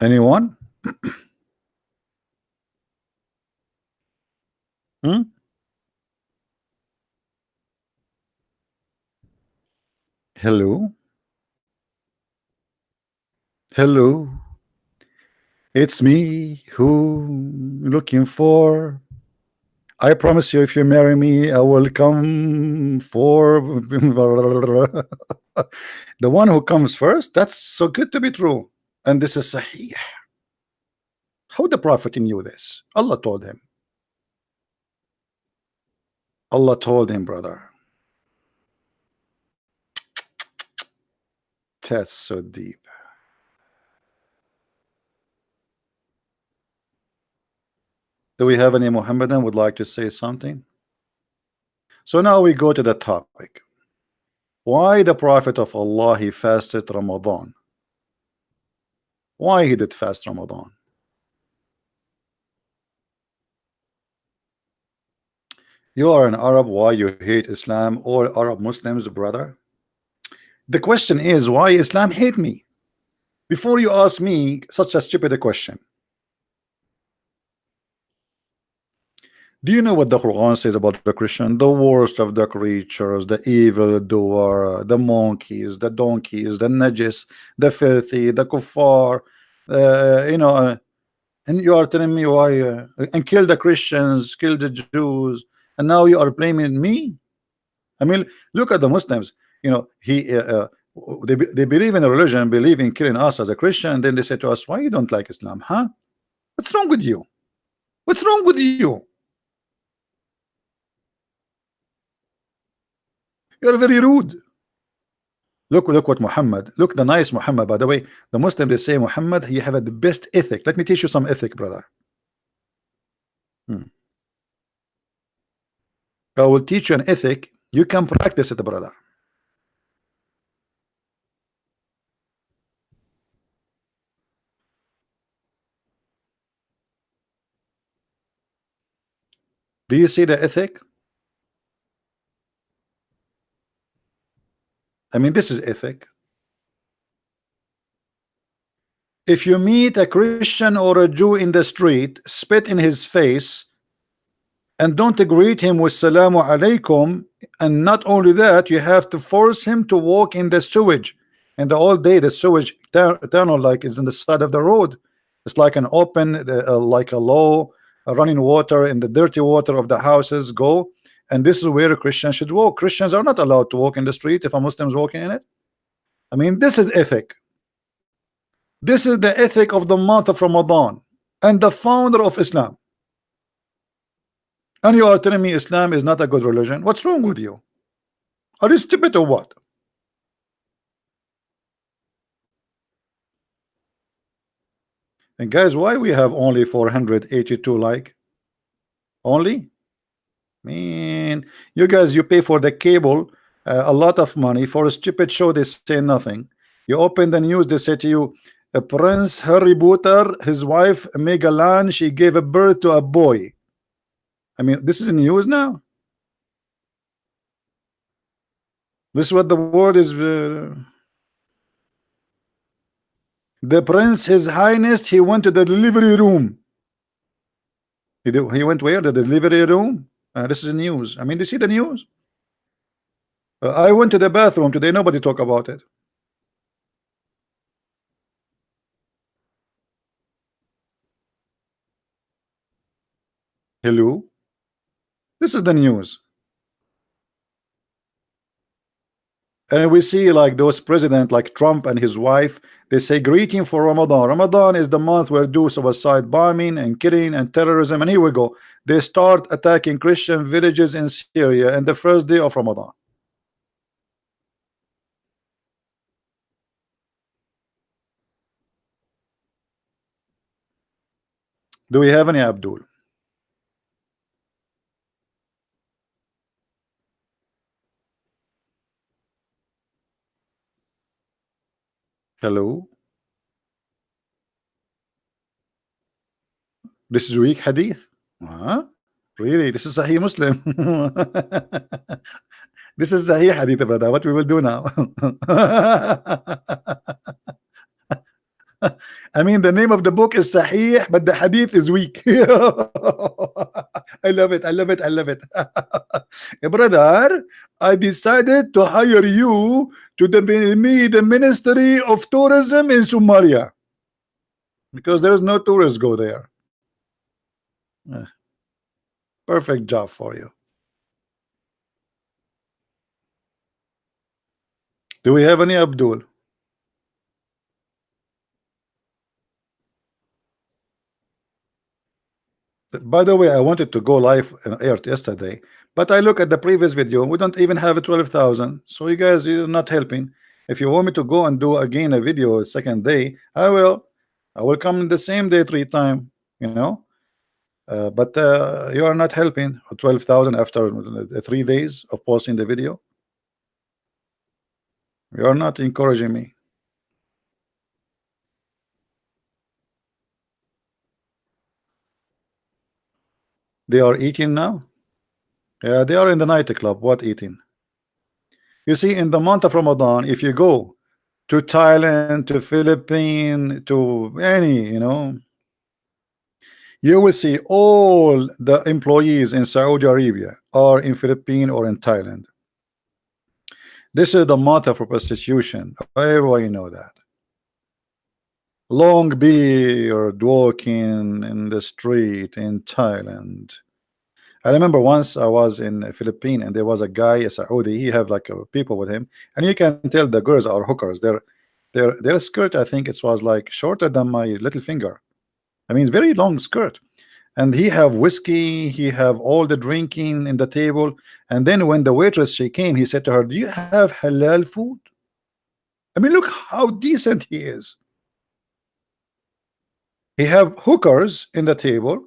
Anyone? Hmm? Hello? Hello? It's me who looking for. I promise you, if you marry me, I will come for the one who comes first. That's so good to be true. And this is Sahih. How the Prophet knew this? Allah told him. Allah told him, brother. That's so deep. Do we have any Muhammadan would like to say something? So now we go to the topic. Why the Prophet of Allah he fasted Ramadan? Why he did fast Ramadan? You are an Arab, why you hate Islam or Arab Muslims, brother? The question is, why Islam hate me? Before you ask me such a stupid question, do you know what the Quran says about the Christian? The worst of the creatures, the evil doer, the monkeys, the donkeys, the najis, the filthy, the kuffar, and you are telling me why, and kill the Christians, kill the Jews, and now you are blaming me? I mean, look at the Muslims. You know, they believe in a religion, believe in killing us as a Christian, and then they say to us, why you don't like Islam? Huh? What's wrong with you? What's wrong with you? You're very rude. Look what Muhammad, look the nice Muhammad. By the way, the Muslim they say Muhammad, he have the best ethic. Let me teach you some ethic, brother. I will teach you an ethic. You can practice it, brother. Do you see the ethic? I mean, this is ethic. If you meet a Christian or a Jew in the street, spit in his face, and don't greet him with Salamu Alaikum, and not only that, you have to force him to walk in the sewage. And the all day, the sewage tunnel like is on the side of the road. It's like an open, like a low running water, and the dirty water of the houses go. And this is where a Christian should walk. Christians are not allowed to walk in the street if a Muslim is walking in it. I mean, this is ethic. This is the ethic of the month of Ramadan and the founder of Islam. And you are telling me Islam is not a good religion? What's wrong with you? Are you stupid or what? And guys, why we have only 482 like? Only? Man, you guys, you pay for the cable a lot of money for a stupid show. They say nothing. You open the news, they say to you, Prince Harry Potter, his wife Megalan, she gave a birth to a boy. I mean, this is in news now. This is what the word is. The prince, his highness, he went to the delivery room. He went where? The delivery room. This is news. I mean, you see the news. I went to the bathroom today. Nobody talk about it. Hello. This is the news. And we see like those president like Trump and his wife, they say greeting for Ramadan. Ramadan is the month where do suicide bombing and killing and terrorism. And here we go. They start attacking Christian villages in Syria and the first day of Ramadan. Do we have any Abdul? Hello. This is weak hadith. Huh? Really? This is Sahih Muslim. This is Sahih hadith, brother. What we will do now? I mean, the name of the book is Sahih, but the hadith is weak. I love it. I love it. I love it. Brother, I decided to hire you to the Ministry of Tourism in Somalia because there is no tourists go there. Eh, perfect job for you. Do we have any Abdul? By the way, I wanted to go live on air yesterday, but I look at the previous video. We don't even have 12,000. So you guys, you're not helping. If you want me to go and do again a video second day, I will. I will come the same day 3 times. You know. But you are not helping. 12,000 after 3 days of posting the video. You are not encouraging me. They are eating now. Yeah, they are in the nightclub. What eating? You see, in the month of Ramadan, if you go to Thailand, to Philippines, to any, you will see all the employees in Saudi Arabia are in Philippines or in Thailand. This is the month of prostitution. Everybody know that. Long beard walking in the street in Thailand. I remember once I was in the Philippines and there was a guy, a Saudi. He have like people with him, and you can tell the girls are hookers. Their skirt, I think it was like shorter than my little finger. I mean, very long skirt. And he have whiskey. He have all the drinking in the table. And then when the waitress she came, he said to her, "Do you have halal food?" I mean, look how decent he is. He have hookers in the table.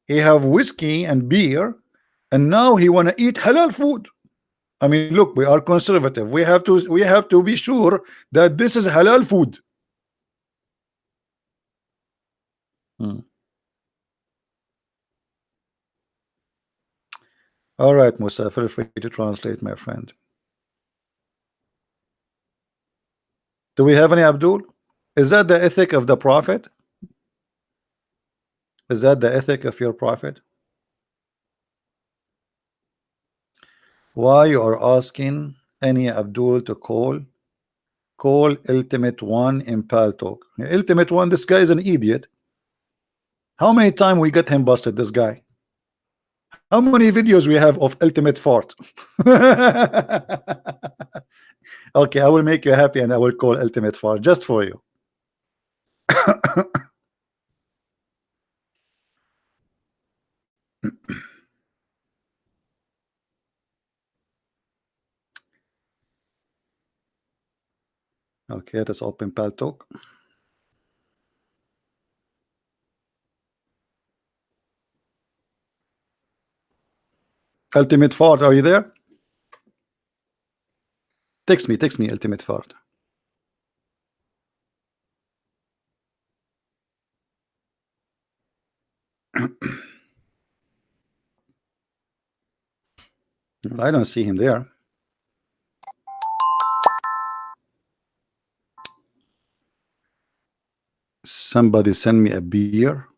He have whiskey and beer. And now he want to eat halal food. I mean, look, we are conservative. We have to be sure that this is halal food. All right, Musa, feel free to translate, my friend. Do we have any Abdul? Is that the ethic of the Prophet? Is that the ethic of your Prophet? Why you are asking any Abdul to call Ultimate One in Paltalk? Ultimate One, this guy is an idiot. How many times we got him busted, this guy? How many videos we have of Ultimate Fart? Okay, I will make you happy and I will call Ultimate Fart just for you. Okay, let's open Paltalk. Ultimate Fart, are you there? Text me, Ultimate Fart. I don't see him there. Somebody send me a beer.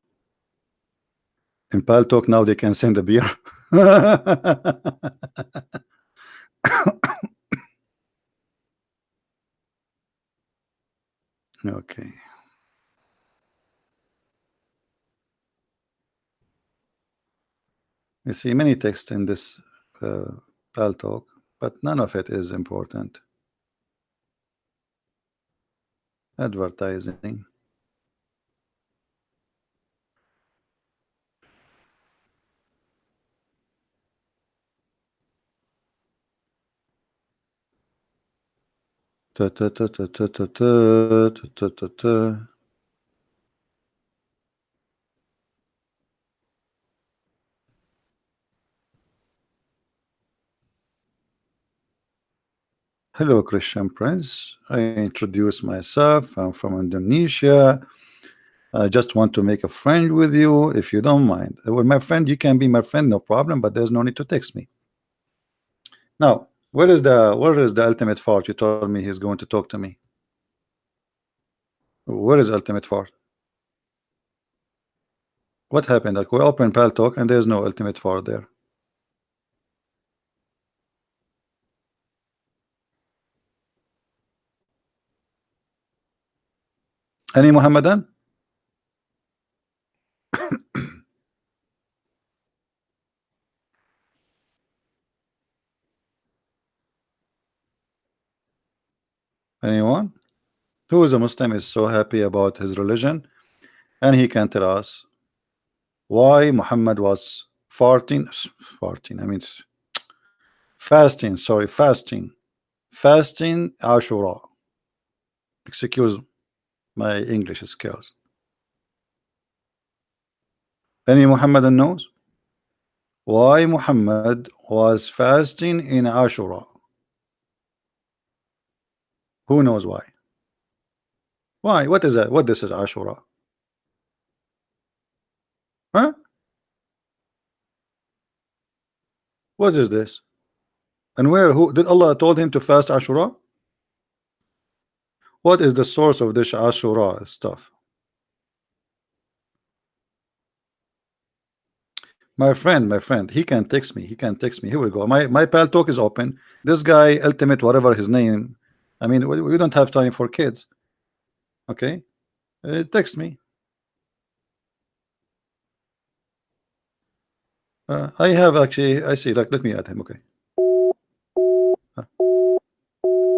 In Paltalk now they can send a beer. Okay. You see many text in this Paltalk, but none of it is important. Advertising. Ta ta ta ta ta ta ta ta ta ta. Hello, Christian Prince. I introduce myself. I'm from Indonesia. I just want to make a friend with you, if you don't mind. Well, my friend, you can be my friend, no problem. But there's no need to text me. Now, where is the ultimate fault? You told me he's going to talk to me. Where is ultimate fart? What happened? Like we open Pal Talk and there's no ultimate fart there. Any Muhammadan? Anyone? Who is a Muslim is so happy about his religion and he can tell us why Muhammad was farting, I mean fasting, sorry, fasting Ashura. Excuse my English skills. Any Muhammadan knows why Muhammad was fasting in Ashura? Who knows why? Why? What is that? What this is Ashura? Huh? What is this? And where? Who did Allah told him to fast Ashura? What is the source of this Ashura stuff? My friend, he can text me. He can text me. Here we go. My Pal Talk is open. This guy, ultimate, whatever his name. I mean, we don't have time for kids. Okay, text me. I have actually. I see. Like, let me add him. Okay.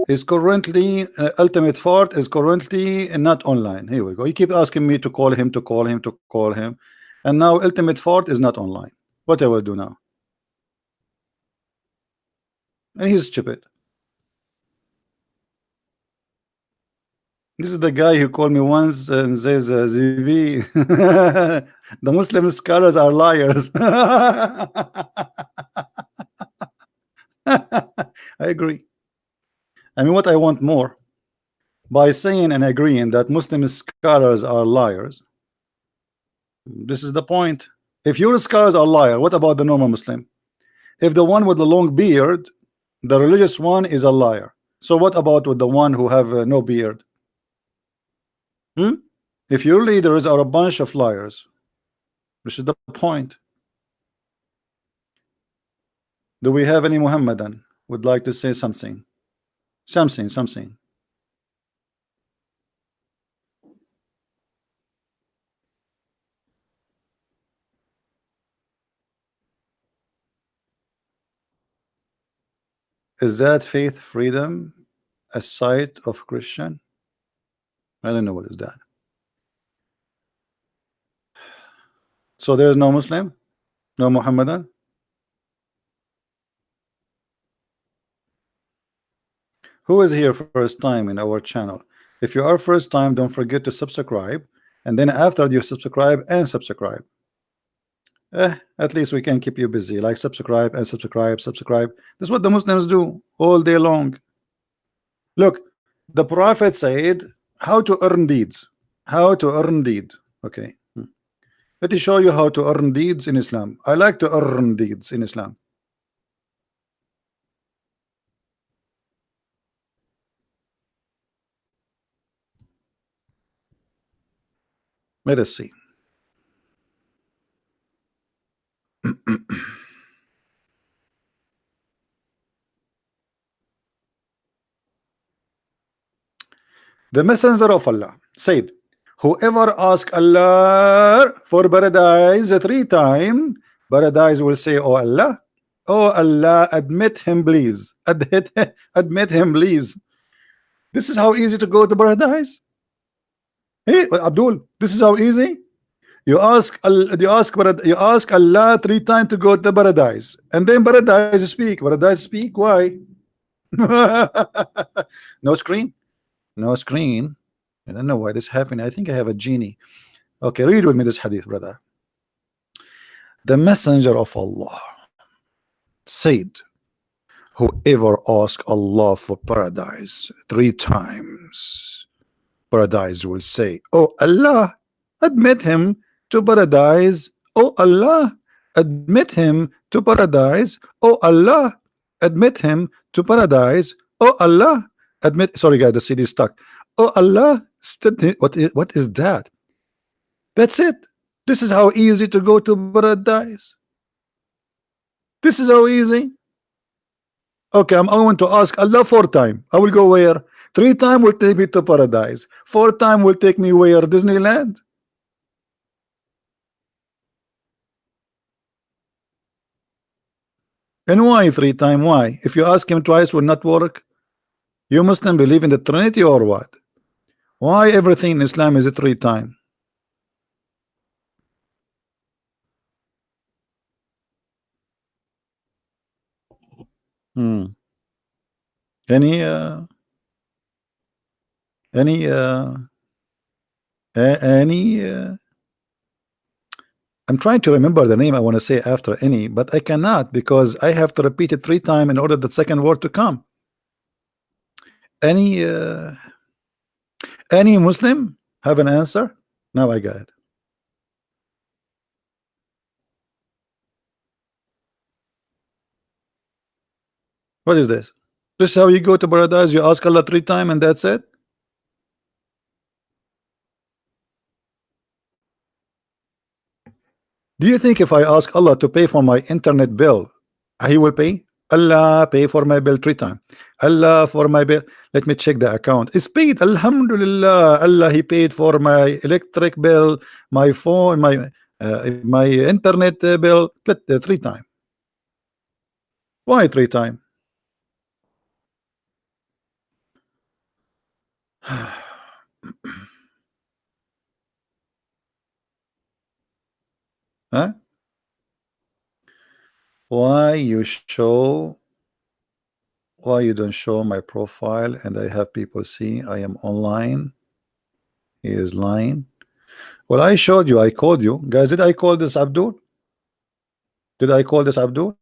Is currently ultimate fart is currently not online. Here we go. He keep asking me to call him, and now ultimate fart is not online. What I will do now? And he's stupid. This is the guy who called me once and says, "ZV, the Muslim scholars are liars." I agree. I mean, what I want more by saying and agreeing that Muslim scholars are liars. This is the point. If your scholars are liar, what about the normal Muslim? If the one with the long beard, the religious one, is a liar, so what about with the one who have no beard? If your leaders are a bunch of liars, this is the point. Do we have any Muhammadan would like to say something? Something. Is that faith freedom a site of Christian? I don't know what is that. So there is no Muslim, no Muhammadan. Who is here first time in our channel? If you are first time, don't forget to subscribe, and then after you subscribe and subscribe, at least we can keep you busy. Like subscribe and subscribe. That's what the Muslims do all day long. Look, the Prophet said how to earn deeds. Okay, let me show you how to earn deeds in Islam. I like to earn deeds in Islam. Let us see. The messenger of Allah said, whoever asks Allah for paradise 3 times, paradise will say, oh Allah, admit him please. Admit him please. This is how easy to go to paradise. Hey Abdul, this is how easy. You ask Allah 3 times to go to paradise, and then paradise speak. Why? No screen. I don't know why this happened. I think I have a genie. Okay, read with me this hadith, brother. The messenger of Allah said, whoever asks Allah for paradise 3 times, paradise will say, oh Allah, admit him to paradise. Oh Allah, admit him to paradise. Oh Allah, admit him to paradise. Oh Allah, admit. Sorry guys, the CD is stuck. Oh Allah, What is that? That's it. This is how easy to go to paradise. This is how easy. Okay, I want to ask Allah 4 times. I will go where? 3 times will take me to paradise. 4 times will take me where? Disneyland. And why 3 times? Why? If you ask him twice, will not work. You Muslim believe in the Trinity or what? Why everything in Islam is a 3 times? Hmm. Any any I'm trying to remember the name I want to say after any, but I cannot because I have to repeat it 3 times in order the second word to come. Any Muslim have an answer? Now I got it. What is this? This is how you go to paradise. You ask Allah 3 times and that's it. Do you think if I ask Allah to pay for my internet bill, He will pay? Allah pay for my bill 3 times. Allah for my bill. Let me check the account. It's paid. Alhamdulillah. Allah He paid for my electric bill, my phone, my internet bill 3 times. Why 3 times? Huh? Why you don't show my profile and I have people see I am online? He is lying. Well, I showed you, I called you guys. Did I call this Abdul? Did I call this Abdul?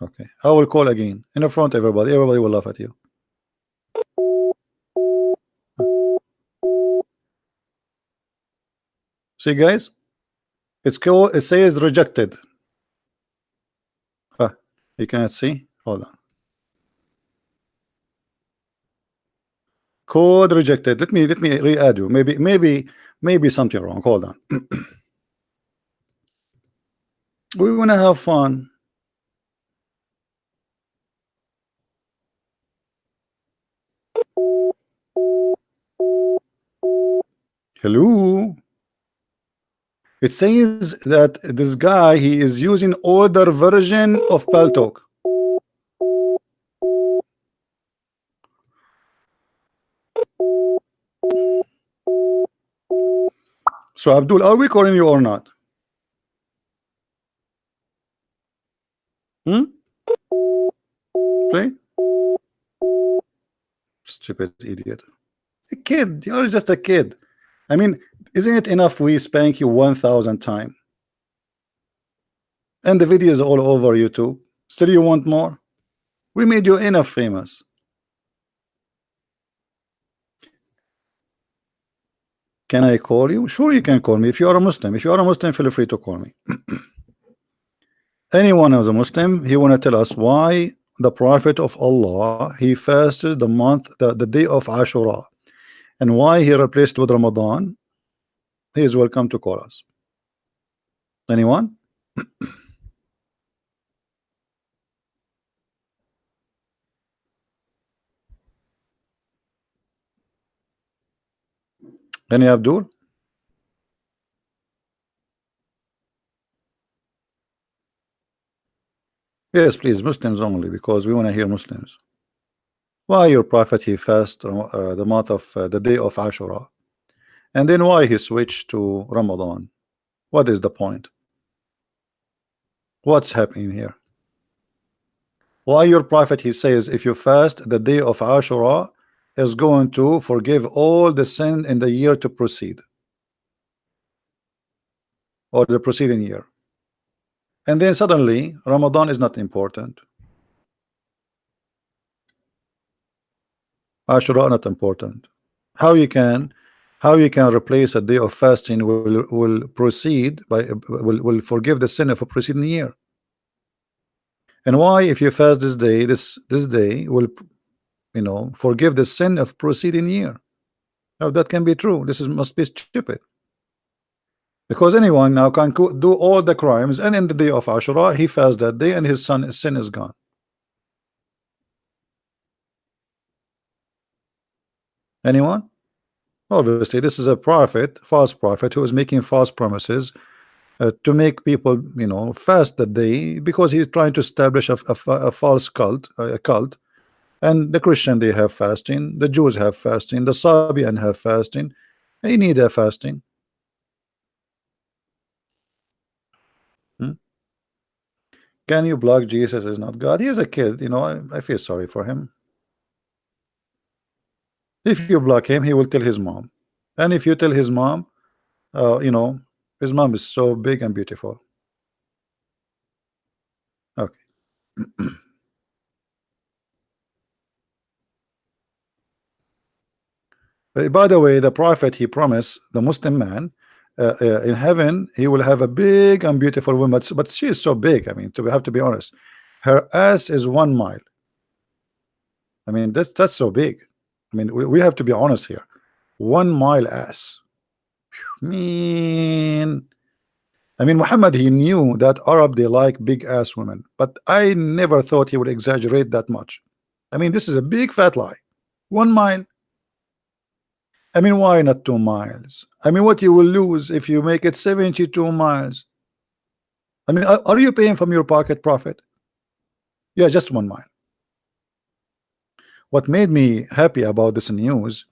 Okay, I will call again in front of everybody. Everybody will laugh at you. See guys, it's called, it says rejected. You cannot see. Hold on. Code rejected. Let me re-add you. Maybe something wrong. Hold on. We want to have fun. Hello. It says that this guy, he is using older version of Paltalk. So Abdul, are we calling you or not? Play. Stupid idiot. A kid. You're just a kid. I mean, isn't it enough we spank you 1,000 times? And the video is all over YouTube. Still you want more? We made you enough famous. Can I call you? Sure, you can call me if you are a Muslim. If you are a Muslim, feel free to call me. Anyone who's a Muslim, he want to tell us why the Prophet of Allah, he fasted the month, the day of Ashura, and why he replaced with Ramadan. He is welcome to call us. Anyone? Any Abdul? Yes, please, Muslims only, because we want to hear Muslims. Why your Prophet he fast the month of the day of Ashura, and then why he switched to Ramadan? What is the point? What's happening here? Why your Prophet he says if you fast the day of Ashura is going to forgive all the sin in the year to proceed, or the preceding year, and then suddenly Ramadan is not important, Ashura not important. How you can replace a day of fasting will proceed by will forgive the sin of a preceding year? And why if you fast this day, this day will forgive the sin of preceding year? Now that can be true. This is must be stupid. Because anyone now can do all the crimes, and in the day of Ashura, he fasts that day, and his sin is gone. Anyone? Obviously, this is a prophet, false prophet, who is making false promises to make people, fast that day because he's trying to establish a false cult, a cult. And the Christian, they have fasting, the Jews have fasting, the Serbian have fasting. They need a fasting. Hmm? Can you block Jesus is not God? He is a kid, I feel sorry for him. If you block him, he will tell his mom. And if you tell his mom, his mom is so big and beautiful. Okay. By the way, the prophet, he promised the Muslim man in heaven he will have a big and beautiful woman, but she is so big. I mean, we have to be honest. Her ass is 1 mile. I mean, that's so big. I mean, we have to be honest here. 1 mile ass. I mean, Muhammad, he knew that Arab, they like big ass women, but I never thought he would exaggerate that much. I mean, this is a big fat lie. 1 mile. I mean, why not 2 miles? I mean, what you will lose if you make it 72 miles? I mean, are you paying from your pocket, Prophet? Yeah, just 1 mile. What made me happy about this news,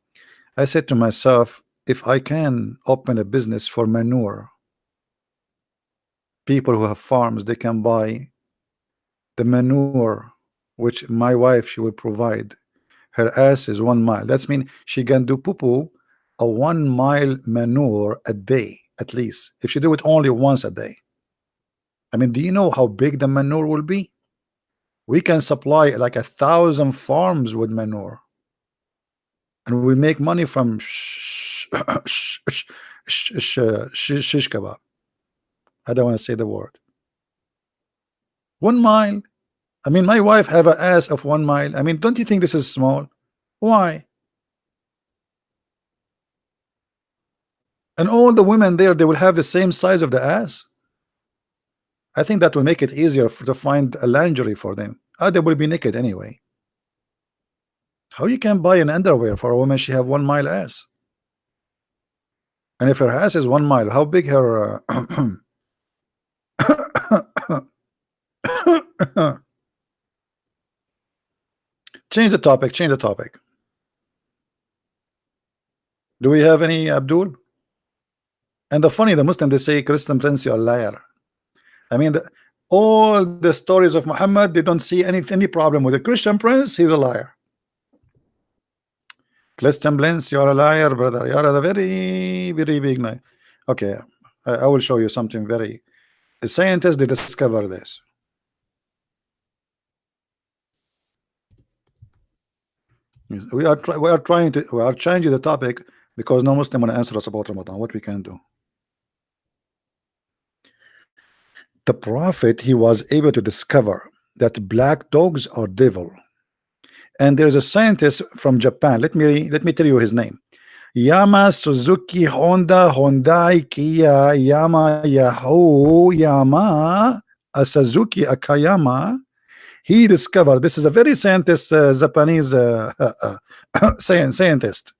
I said to myself, if I can open a business for manure, people who have farms, they can buy the manure which my wife, she will provide. Her ass is 1 mile. That's mean she can do poo-poo a 1 mile manure a day, at least, if she do it only once a day. I mean, do you know how big the manure will be? We can supply like 1,000 farms with manure, and we make money from shish kebab. I don't want to say the word. 1 mile. I mean, my wife have an ass of 1 mile. I mean, don't you think this is small? Why? And all the women there, they will have the same size of the ass. I think that will make it easier to find a lingerie for them. They will be naked anyway. How you can buy an underwear for a woman? She have 1 mile ass. And if her ass is 1 mile, how big her change the topic, change the topic. Do we have any, Abdul? And the Muslim, they say Christian prince, you're a liar. I mean, all the stories of Muhammad, they don't see any problem with the Christian prince. He's a liar. Christian prince, you're a liar, brother. You're a very, very big lie. Okay, I will show you something very. The scientists, they discover this. We are changing the topic because no Muslim want to answer us about Ramadan. What we can do? The prophet, he was able to discover that black dogs are devil. And there's a scientist from Japan. Let me tell you his name. Yama Suzuki Honda Hyundai Kia Yama Yahoo Yama Suzuki Akayama. He discovered, this is a very scientist, Japanese scientist.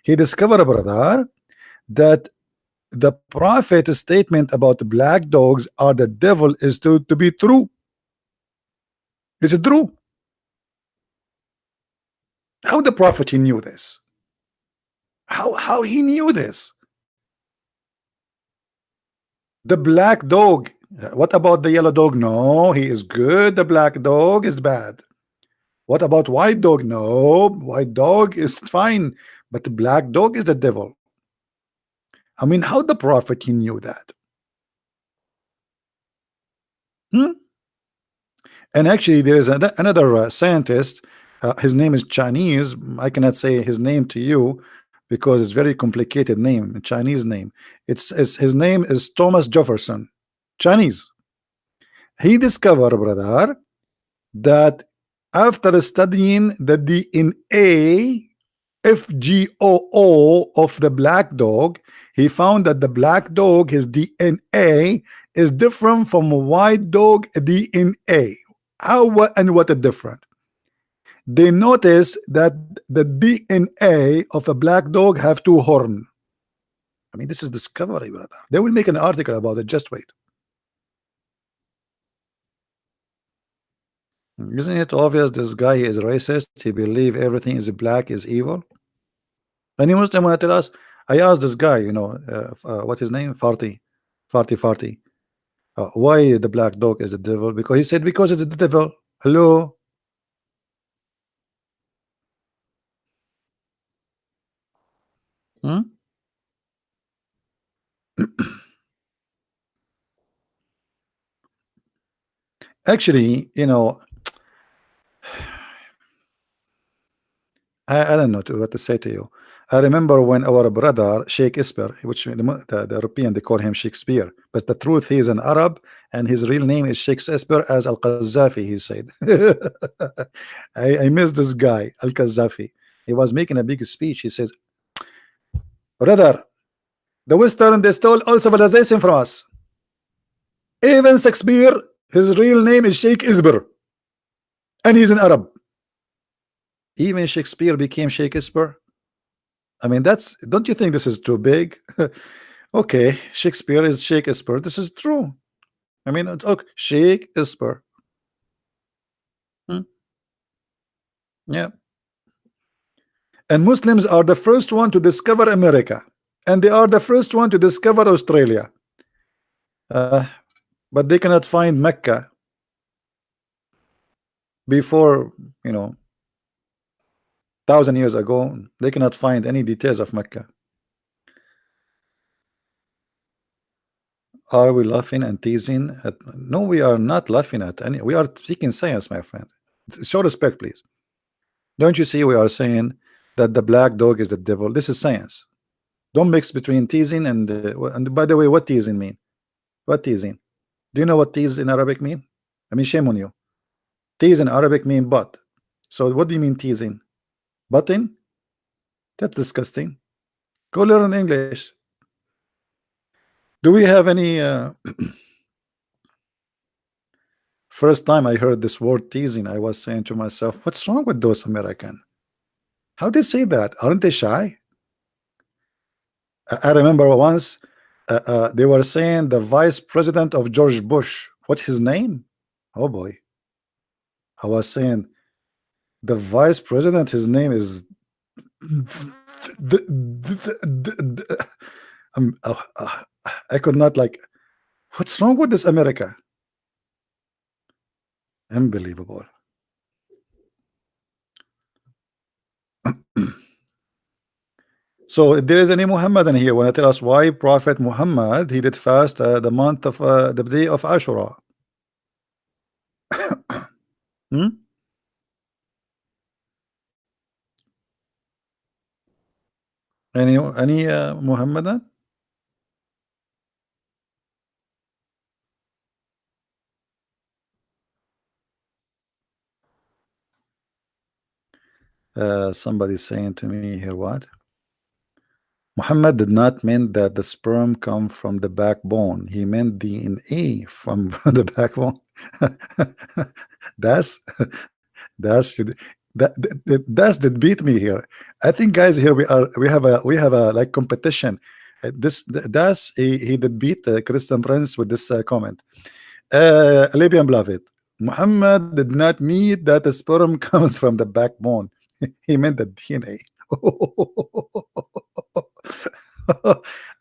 He discovered, brother, that the prophet's statement about black dogs are the devil is to be true. Is it true? How the prophet, he knew this? How he knew this? The black dog. What about the yellow dog? No, he is good. The black dog is bad. What about white dog? No, white dog is fine, but the black dog is the devil. I mean, how the prophet, he knew that? And actually, there is another scientist. His name is Chinese. I cannot say his name to you because it's very complicated name, Chinese name. It's his name is Thomas Jefferson, Chinese. He discovered, brother, that after studying the DNA FGOO of the black dog, he found that the black dog, his DNA is different from a white dog DNA. How, what, and what is different? They notice that the DNA of a black dog have two horns. I mean, this is discovery, brother. They will make an article about it. Just wait. Isn't it obvious this guy is racist? He believe everything is black is evil. Any Muslim want to tell us? I asked this guy, you know, what his name? Farty. Why the black dog is the devil? Because he said because it's the devil. Hello. Hmm? Actually, you know, I don't know what to say to you. I remember when our brother Sheikh Isper, which the European they call him Shakespeare, but the truth he is an Arab and his real name is Sheikh Isper as Al Qaddafi. He said, I miss this guy Al Qaddafi. He was making a big speech. He says, brother, the Western they stole all civilization from us. Even Shakespeare, his real name is Sheikh Isper, and he's an Arab. Even Shakespeare became Shakespeare. I mean, that's, don't you think this is too big? Okay, Shakespeare is Shakespeare. This is true. I mean, okay, Shakespeare. Yeah. And Muslims are the first one to discover America, and they are the first one to discover Australia. But they cannot find Mecca before, you know, 1,000 years ago. They cannot find any details of Mecca. Are we laughing and teasing at? No, we are not laughing at any. We are speaking science, my friend. Show respect, please. Don't you see we are saying that the black dog is the devil? This is science. Don't mix between teasing and by the way, what teasing mean? What teasing? Do you know what tease in Arabic mean? I mean, shame on you. Tease in Arabic mean butt. So what do you mean teasing? Butting? That's disgusting. Go learn English. Do we have any first time I heard this word teasing, I was saying to myself, what's wrong with those American? How they say that? Aren't they shy? I remember once they were saying the vice president of George Bush. What's his name? Oh boy. I was saying the vice president, his name is I could not, like, what's wrong with this America? Unbelievable. So if there is any Muhammadan here, want to tell us why Prophet Muhammad he did fast the month of the day of Ashura? Any Muhammadan? Somebody saying to me here, what? Muhammad did not mean that the sperm come from the backbone. He meant DNA from the backbone. that's that's that beat me here. I think, guys, here we have a like competition. That's he did beat Christian Prince with this comment. Libyan beloved, Muhammad did not mean that the sperm comes from the backbone. He meant the DNA.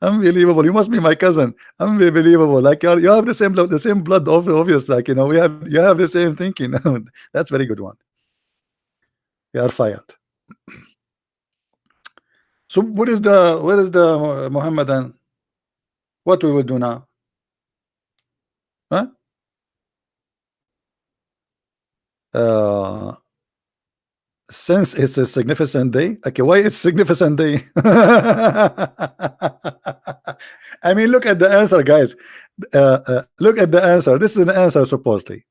Unbelievable. You must be my cousin. Unbelievable. Like you have the same blood, obvious. Like, you know, you have the same thinking. That's very good one. You are fired. So where is the Muhammadan? What we will do now? Huh? Since it's a significant day. Okay, why it's significant day? I mean, look at the answer, guys. Look at the answer. This is an answer, supposedly.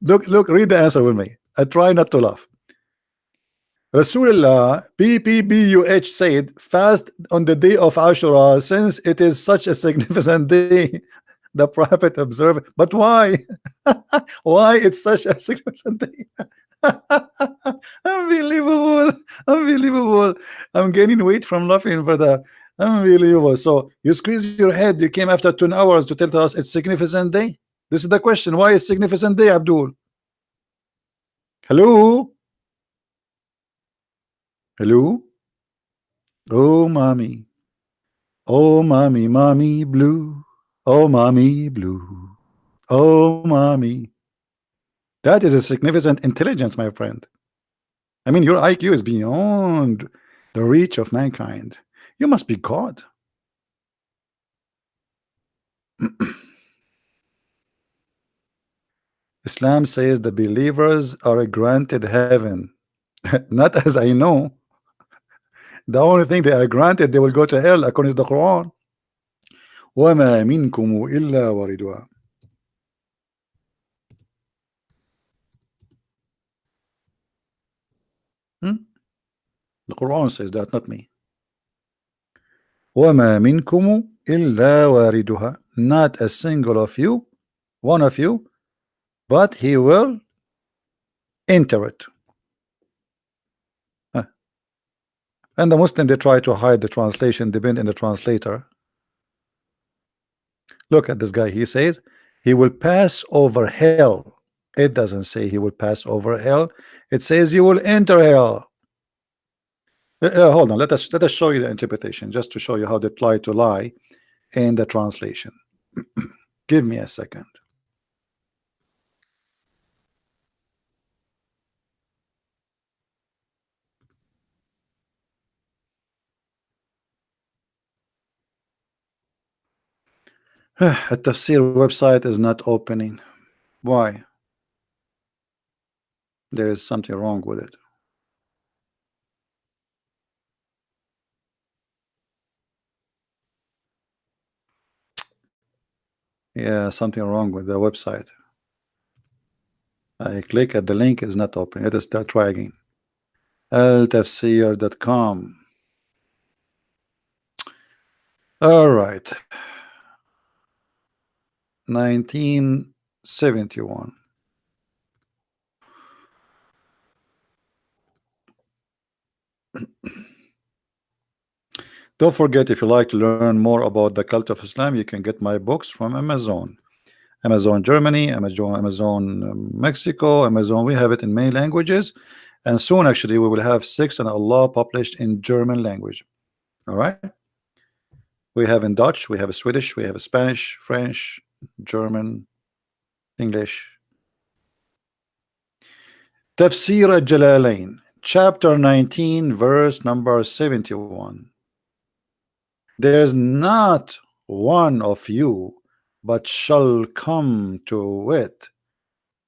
Look, read the answer with me. I try not to laugh. Rasulullah PPBUH said fast on the day of Ashura since it is such a significant day. The Prophet observed, but why? Why it's such a significant day? Unbelievable, unbelievable. I'm gaining weight from laughing, brother. Unbelievable. So you squeeze your head, you came after 2 hours to tell us it's significant day. This is the question. Why is significant day, Abdul? Hello? Hello? Oh, mommy. Oh, mommy, mommy blue. Oh, mommy blue. Oh, mommy. That is a significant intelligence, my friend. I mean, your IQ is beyond the reach of mankind. You must be God. Islam says the believers are granted heaven. Not as I know. The only thing they are granted, they will go to hell according to the Quran. وَمَا مِنْكُمْ إِلَّا وَارِدُهَا. The Quran says that, not me. وَمَا مِنْكُمْ إِلَّا وَارِدُهَا. Not a single of you, one of you, but he will enter it. And the Muslim, they try to hide the translation, depend on the translator. Look at this guy. He says he will pass over hell. It doesn't say he will pass over hell. It says you will enter hell. Hold on. Let us show you the interpretation, just to show you how they try to lie in the translation. Give me a second. A tafsir website is not opening. Why? There is something wrong with it. Yeah, something wrong with the website. I click at the link, is not open. Let us start try again. altafsir.com. All right. 1971. Don't forget, if you like to learn more about the cult of Islam, you can get my books from Amazon. Amazon Germany, Amazon Mexico, Amazon. We have it in many languages, and soon actually we will have 6 and Allah published in German language. All right. We have in Dutch, we have a Swedish, we have a Spanish, French, German, English. Tafsir al-Jalalain, chapter 19, verse number 71. There's not one of you but shall come to it,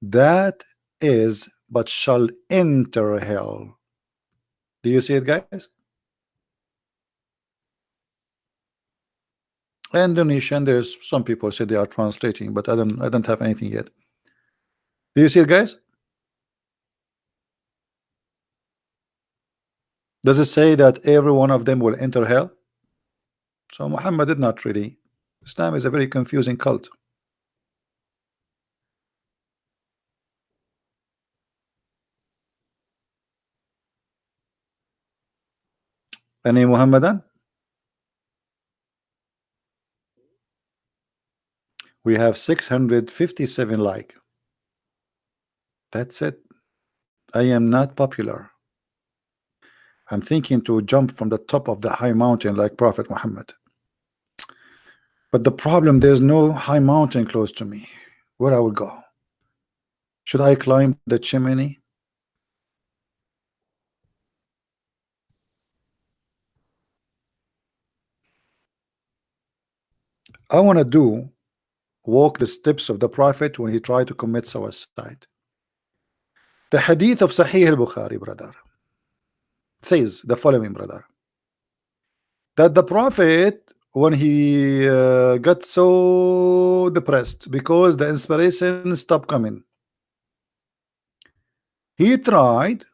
that is but shall enter hell. Do you see it, guys? Indonesian, there's some people say they are translating, but I don't have anything yet. Do you see it, guys? Does it say that every one of them will enter hell? So Muhammad did not really. Islam is a very confusing cult. Any Muhammadan? We have 657 like. That's it. I am not popular. I'm thinking to jump from the top of the high mountain like Prophet Muhammad. But the problem, there's no high mountain close to me. Where I will go? Should I climb the chimney? I want to walk the steps of the Prophet when he tried to commit suicide. The hadith of Sahih al-Bukhari, brother, says the following, brother, that the Prophet, when he got so depressed because the inspiration stopped coming, he tried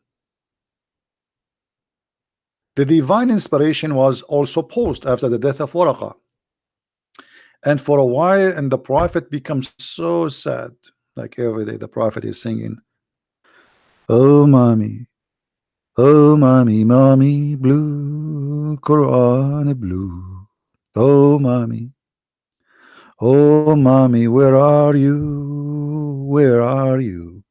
The divine inspiration was also paused after the death of Waraqah. And for a while, and the prophet becomes so sad. Like every day, the prophet is singing, "Oh, mommy, oh, mommy, mommy, blue, Quran blue. Oh, mommy, oh, mommy, where are you? Where are you?"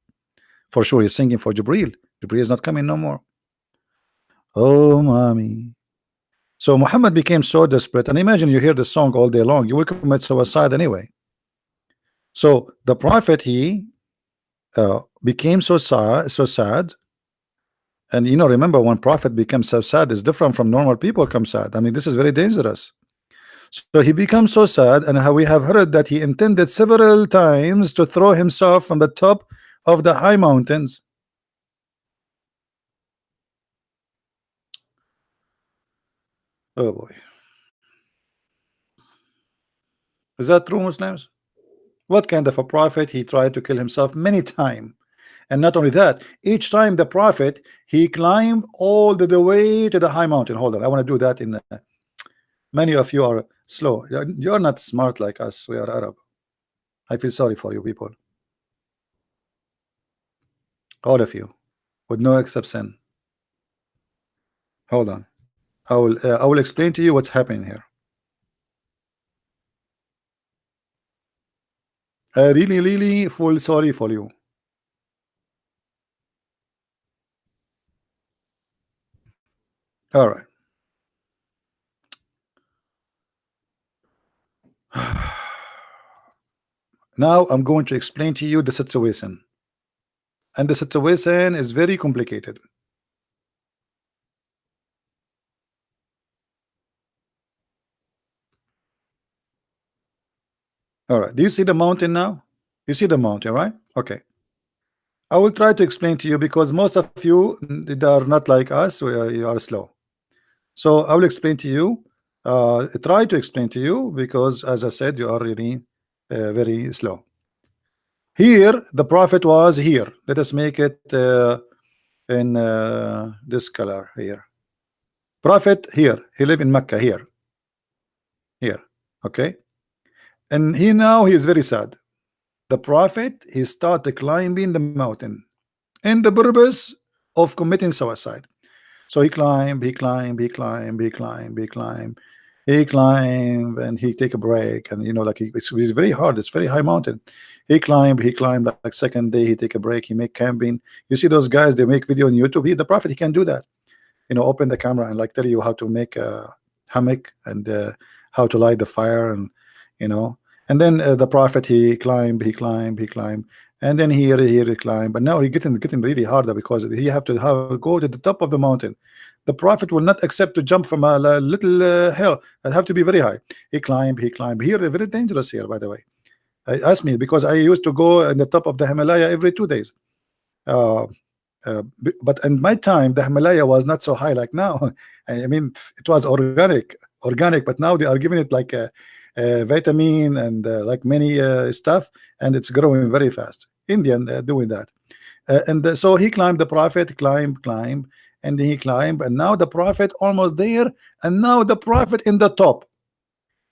For sure, he's singing for Jibril. Jibril is not coming no more. Oh, mommy. So Muhammad became so desperate, and imagine you hear the song all day long, you will commit suicide anyway. So the prophet, he became so sad, and remember, when prophet becomes so sad, it's different from normal people come sad. I mean, this is very dangerous. So he becomes so sad, and how we have heard that he intended several times to throw himself from the top of the high mountains. Oh boy, is that true, Muslims? What kind of a prophet? He tried to kill himself many times. And not only that, each time the prophet, he climbed all the way to the high mountain. Hold on, I want to do that. In many of you are slow. You're not smart like us. We are Arab. I feel sorry for you people, all of you, with no exception. Hold on, I will explain to you what's happening here. I really feel sorry for you. All right. Now I'm going to explain to you the situation, and the situation is very complicated. All right, do you see the mountain now? You see the mountain, right? Okay, I will try to explain to you, because most of you they are not like us. You are slow, so I will explain to you. Try to explain to you, because as I said, you are really very slow. Here the prophet was here. Let us make it in this color here. Prophet here, he live in Mecca here. Okay, and he is very sad. The prophet, he started climbing the mountain in the purpose of committing suicide. So he climbed, he climbed, he climbed, he climbed, he climbed, he climbed, and he take a break, and like it's very hard. It's very high mountain. He climbed, like second day he take a break. He make camping. You see those guys, they make video on YouTube. The prophet, he can do that. Open the camera and like tell you how to make a hammock, and how to light the fire, and and then the prophet, he climbed, he climbed, he climbed, and then here he climbed. But now he getting really harder, because he have to go to the top of the mountain. The prophet will not accept to jump from a little hill. It have to be very high. He climbed, he climbed. Here they're very dangerous here, by the way. Ask me, because I used to go in the top of the Himalaya every 2 days. But in my time, the Himalaya was not so high like now. I mean, it was organic, but now they are giving it like a vitamin, and like many stuff, and it's growing very fast. Indian doing that, and so he climbed. The prophet climbed, and then he climbed, and now the prophet almost there, and now the prophet in the top.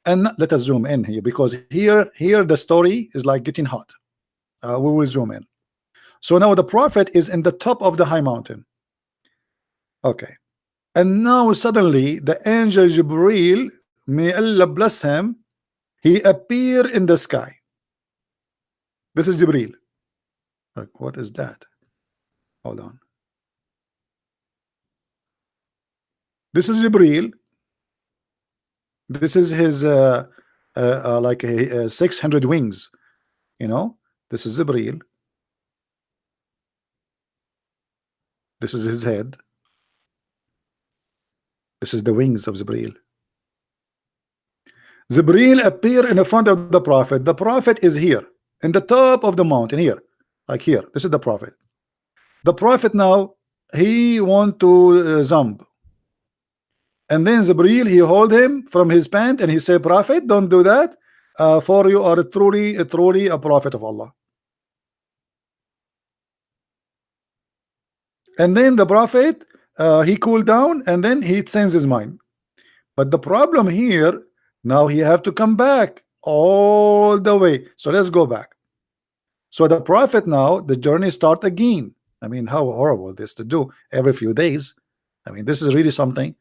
And let us zoom in here, because here the story is like getting hot. We will zoom in. So now the prophet is in the top of the high mountain. Okay, and now suddenly the angel Jibril, may Allah bless him, he appeared in the sky. This is Jibril. What is that? Hold on. This is Jibril. This is his like 600 wings. This is Jibril. This is his head. This is the wings of Jibril. Jibril appear in the front of the prophet. The prophet is here in the top of the mountain here, like here. This is the prophet. The prophet now, he want to jump, and then Jibril, he hold him from his pant, and he say, prophet, don't do that, for you are truly a prophet of Allah. And then the prophet he cooled down and then he changed his mind. But the problem here, now he have to come back all the way. So let's go back. So the prophet, now the journey start again. I mean, how horrible this to do every few days. I mean, this is really something.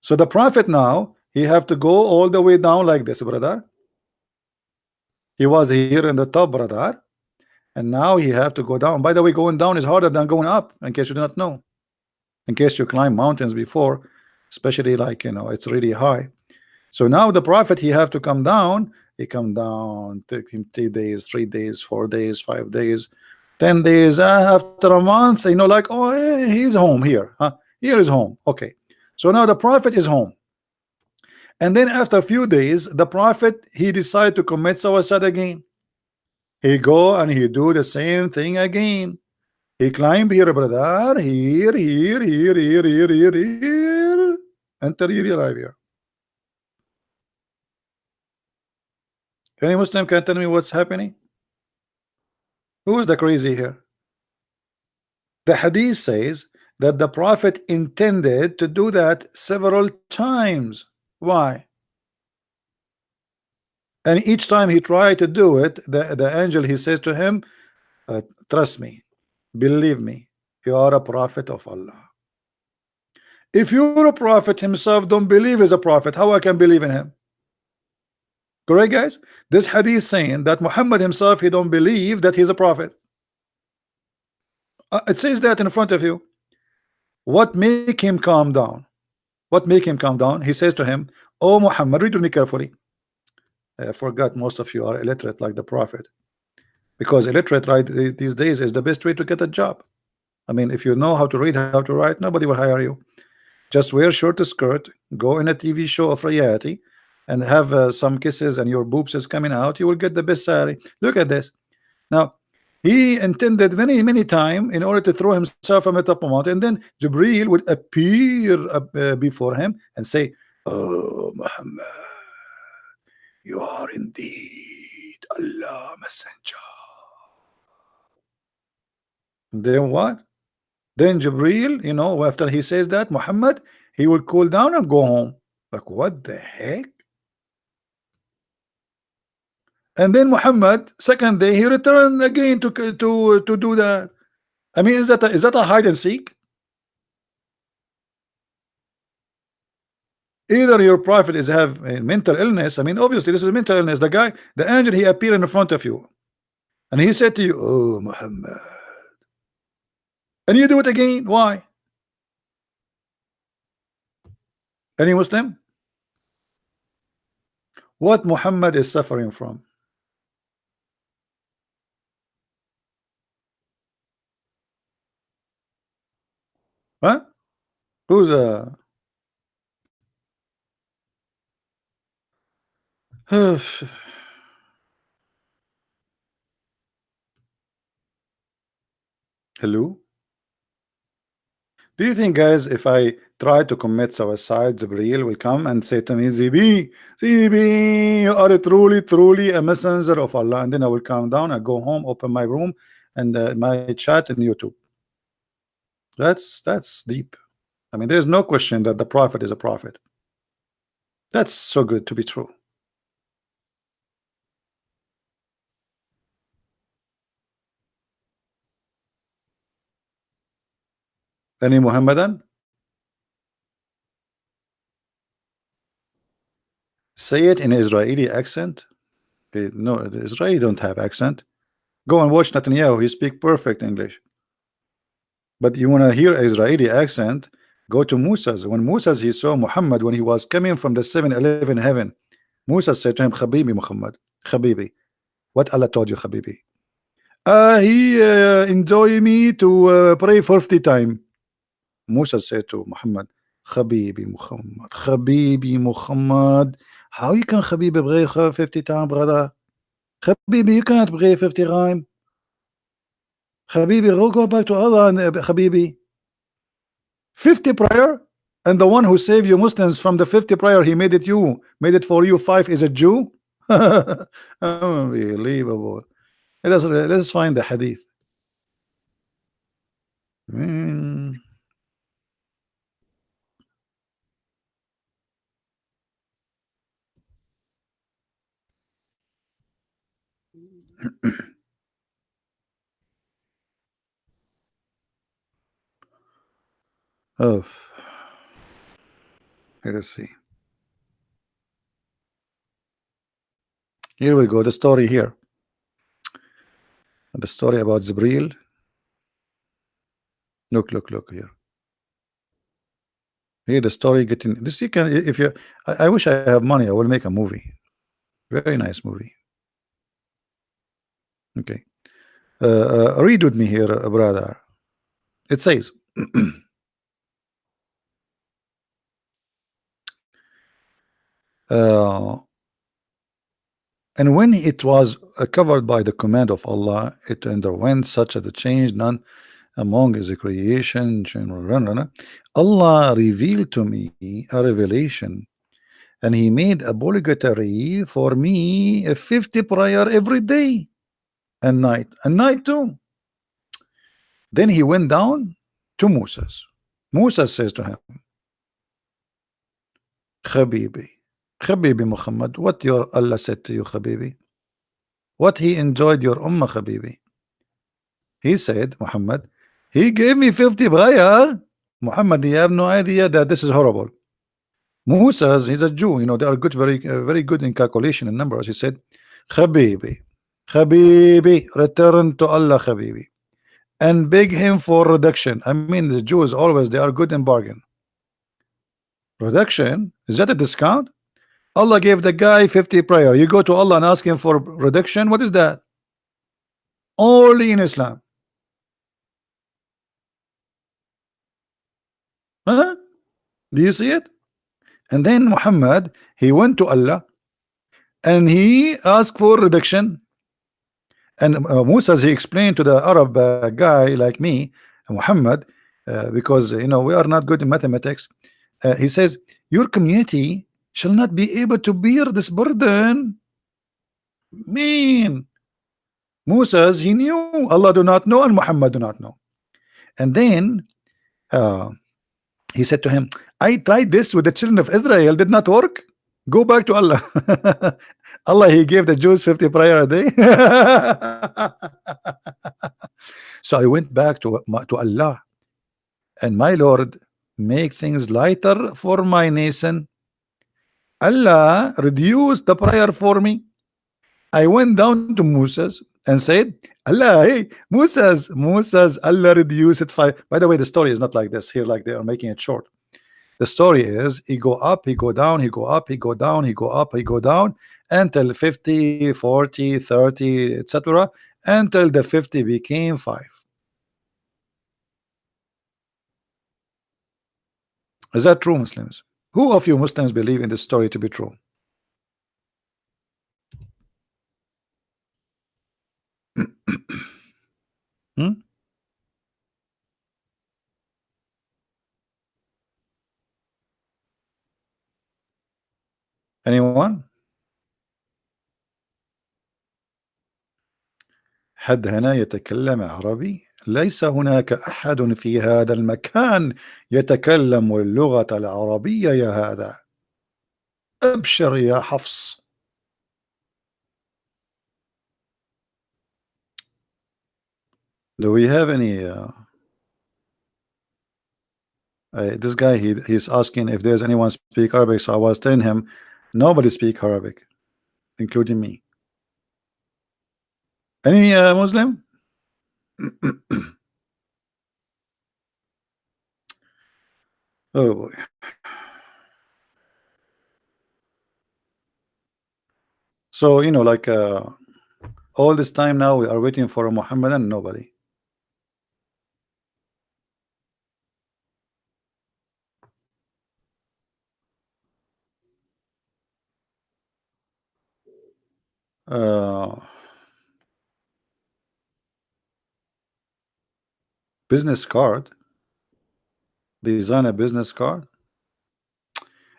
So the prophet, now he have to go all the way down like this, brother. He was here in the top, brother, and now he have to go down. By the way, going down is harder than going up, in case you do not know. In case you climb mountains before, especially like, you know, it's really high. So now the prophet, he have to come down. He come down, take him 3 days, 3 days, 4 days, 5 days, 10 days. After a month, you know, like, oh, he's home here. Huh? Here is home. Okay. So now the prophet is home. And then after a few days, the prophet, he decide to commit suicide again. He go and he do the same thing again. He climb here, brother, here, until he arrive here. Any Muslim can tell me what's happening? Who is the crazy here? The hadith says that the prophet intended to do that several times. Why? And each time he tried to do it, the angel, he says to him, trust me, believe me, you are a prophet of Allah. If you're a prophet himself don't believe he's a prophet, how I can believe in him? Correct, guys? This hadith saying that Muhammad himself, he don't believe that he's a prophet. It says that in front of you. What make him calm down? What make him calm down? He says to him, oh Muhammad, read with me carefully. I forgot most of you are illiterate like the prophet, because illiterate right these days is the best way to get a job. I mean, if you know how to read, how to write, nobody will hire you. Just wear short skirt, go in a TV show of reality, and have some kisses and your boobs is coming out, you will get the best salary. Look at this. Now he intended many time in order to throw himself from the top of the mountain, and then Jibreel would appear before him and say, oh Muhammad, you are indeed Allah messenger. And then what? Then Jibreel, you know, after he says that, Muhammad, he will cool down and go home. Like, what the heck? And then Muhammad, second day, he returned again to do that. I mean, is that a hide and seek? Either your prophet is have a mental illness. I mean, obviously this is a mental illness. The guy, the angel, he appeared in front of you, and he said to you, "Oh Muhammad," and you do it again. Why? Any Muslim? What Muhammad is suffering from? Huh? Who's hello? Do you think, guys, if I try to commit suicide, Jibreel will come and say to me, Zibi, you are truly a messenger of Allah, and then I will calm down, I go home, open my room and my chat in YouTube. That's deep. I mean, there's no question that the prophet is a prophet. That's so good to be true. Any Muhammadan? Say it in Israeli accent. No, the Israeli don't have accent. Go and watch Netanyahu. He speak perfect English. But you want to hear Israeli accent, go to Musa's. When Musa's, he saw Muhammad when he was coming from the 7-Eleven heaven. Musa said to him, Habibi Muhammad, Habibi, what Allah told you, Habibi? He enjoy me to pray 50 times. Musa said to Muhammad, Habibi Muhammad, Habibi Muhammad, how you can Habibi pray 50 times, brother? Habibi, you can't pray 50 times. Habibi, go back to Allah and Habibi. 50 prayer, and the one who saved you Muslims from the 50 prayer, he made it for you 5 is a Jew. Unbelievable. Let's find the hadith. Oh, let us see. Here we go. The story here. The story about Zibril. Look here. Here the story getting this. You can if you. I wish I have money. I will make a movie. Very nice movie. Okay. Read with me here, brother. It says. uh, And when it was covered by the command of Allah, it underwent such a change none among His creation. Allah revealed to me a revelation, and He made obligatory for me a 50 prayer every day and night too. Then He went down to Moses. Musa says to him, Habibi, Habibi Muhammad, what your Allah said to you, Habibi? What He enjoyed your Ummah, Habibi? He said, Muhammad, he gave me 50 bayar. Muhammad, you have no idea that this is horrible. Musa, he's a Jew, you know, they are good, very good in calculation and numbers. He said, Habibi, Habibi, return to Allah, Habibi, and beg him for reduction. I mean, the Jews always, they are good in bargain. Reduction? Is that a discount? Allah gave the guy 50 prayer. You go to Allah and ask him for reduction. What is that? Only in Islam. Huh? Do you see it? And then Muhammad, he went to Allah and he asked for reduction. And Musa, he explained to the Arab guy like me, Muhammad, because you know we are not good in mathematics. He says, your community shall not be able to bear this burden. Mean Musa, he knew Allah do not know and Muhammad do not know. And then he said to him, I tried this with the children of Israel, did not work. Go back to Allah. Allah, He gave the Jews 50 prayer a day. So I went back to Allah, and my Lord, make things lighter for my nation. Allah reduced the prayer for me. I went down to Moses and said, Allah, hey, Moses, Allah reduced it 5. By the way, the story is not like this here, like they are making it short. The story is he go up, he go down, he go up, he go down, he go up, he go down until 50, 40, 30, etc. until the 50 became 5. Is that true, Muslims? Who of you Muslims believe in this story to be true? Hmm? Anyone? حد هنا يتكلم عربي؟ ليس هناك أحد في هذا المكان يتكلم اللغة العربية يا هذا. أبشر يا حفص. Do we have any this guy, he's asking if there's anyone speak Arabic, so I was telling him nobody speak Arabic, including me. Any Muslim? Oh boy. So you know, like all this time now we are waiting for a Muhammadan. Nobody. Business card. Design a business card.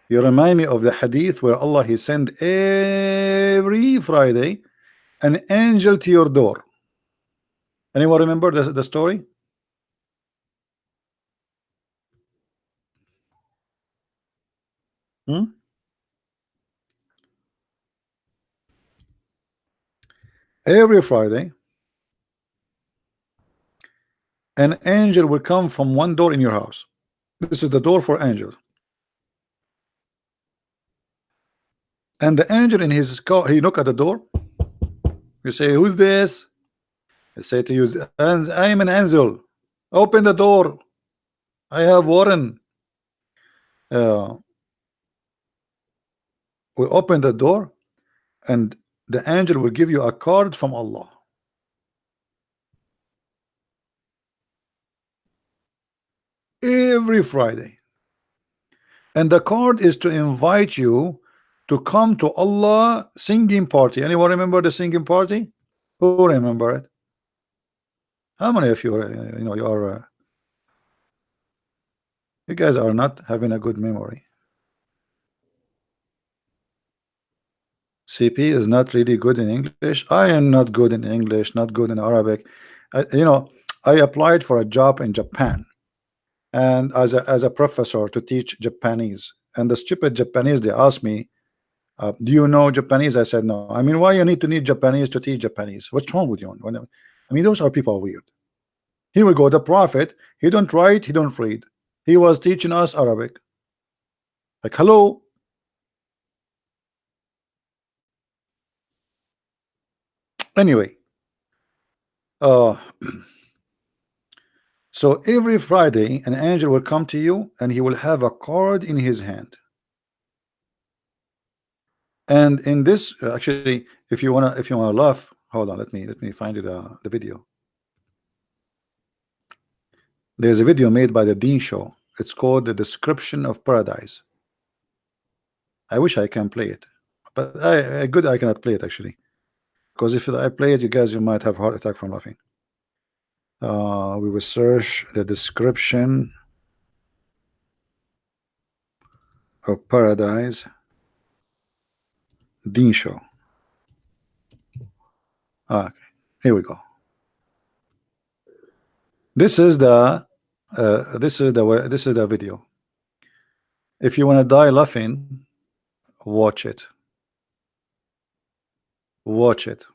You remind me of the hadith where Allah, He sent every Friday an angel to your door. Anyone remember the story? Every Friday, an angel will come from one door in your house. This is the door for angels. And the angel in his car, he knock at the door. You say, who's this? I say to you, I am an angel. Open the door. I have Warren. We open the door, and the angel will give you a card from Allah. Every Friday. And the card is to invite you to come to Allah singing party. Anyone remember the singing party? Who remember it? How many of you you guys are not having a good memory? CP is not really good in English. I am not good in English, not good in Arabic. I applied for a job in Japan, and as a professor to teach Japanese. And the stupid Japanese, they asked me, do you know Japanese? I said no. I mean, why you need Japanese to teach Japanese? What's wrong with you? I mean, those are people weird. Here we go, the prophet, he don't write, he don't read. He was teaching us Arabic. Like, hello. Anyway, so every Friday an angel will come to you, and he will have a card in his hand. And in this, actually, if you wanna laugh, hold on, let me find it, the video. There's a video made by the Dean Show. It's called The Description of Paradise. I wish I can play it, but I cannot play it actually, because if I play it, you might have heart attack from laughing. We will search the description of paradise, Dean Show. Okay, here we go. This is the video. If you want to die laughing, watch it. Watch it.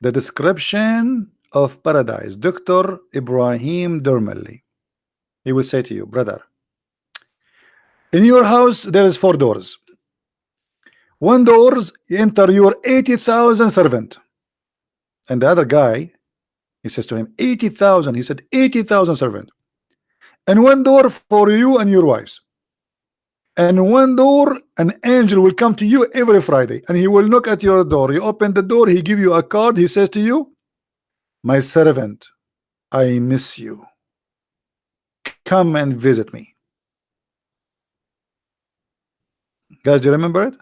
The description of paradise, Dr. Ibrahim Dermali. He will say to you, brother, in your house there is 4 doors. One doors, you enter your 80,000 servant, and the other guy, he says to him 80,000. He said 80,000 servant, and one door for you and your wives, and one door an angel will come to you every Friday, and he will knock at your door. You open the door, he give you a card. He says to you, my servant, I miss you, come and visit me. Guys, do you remember it?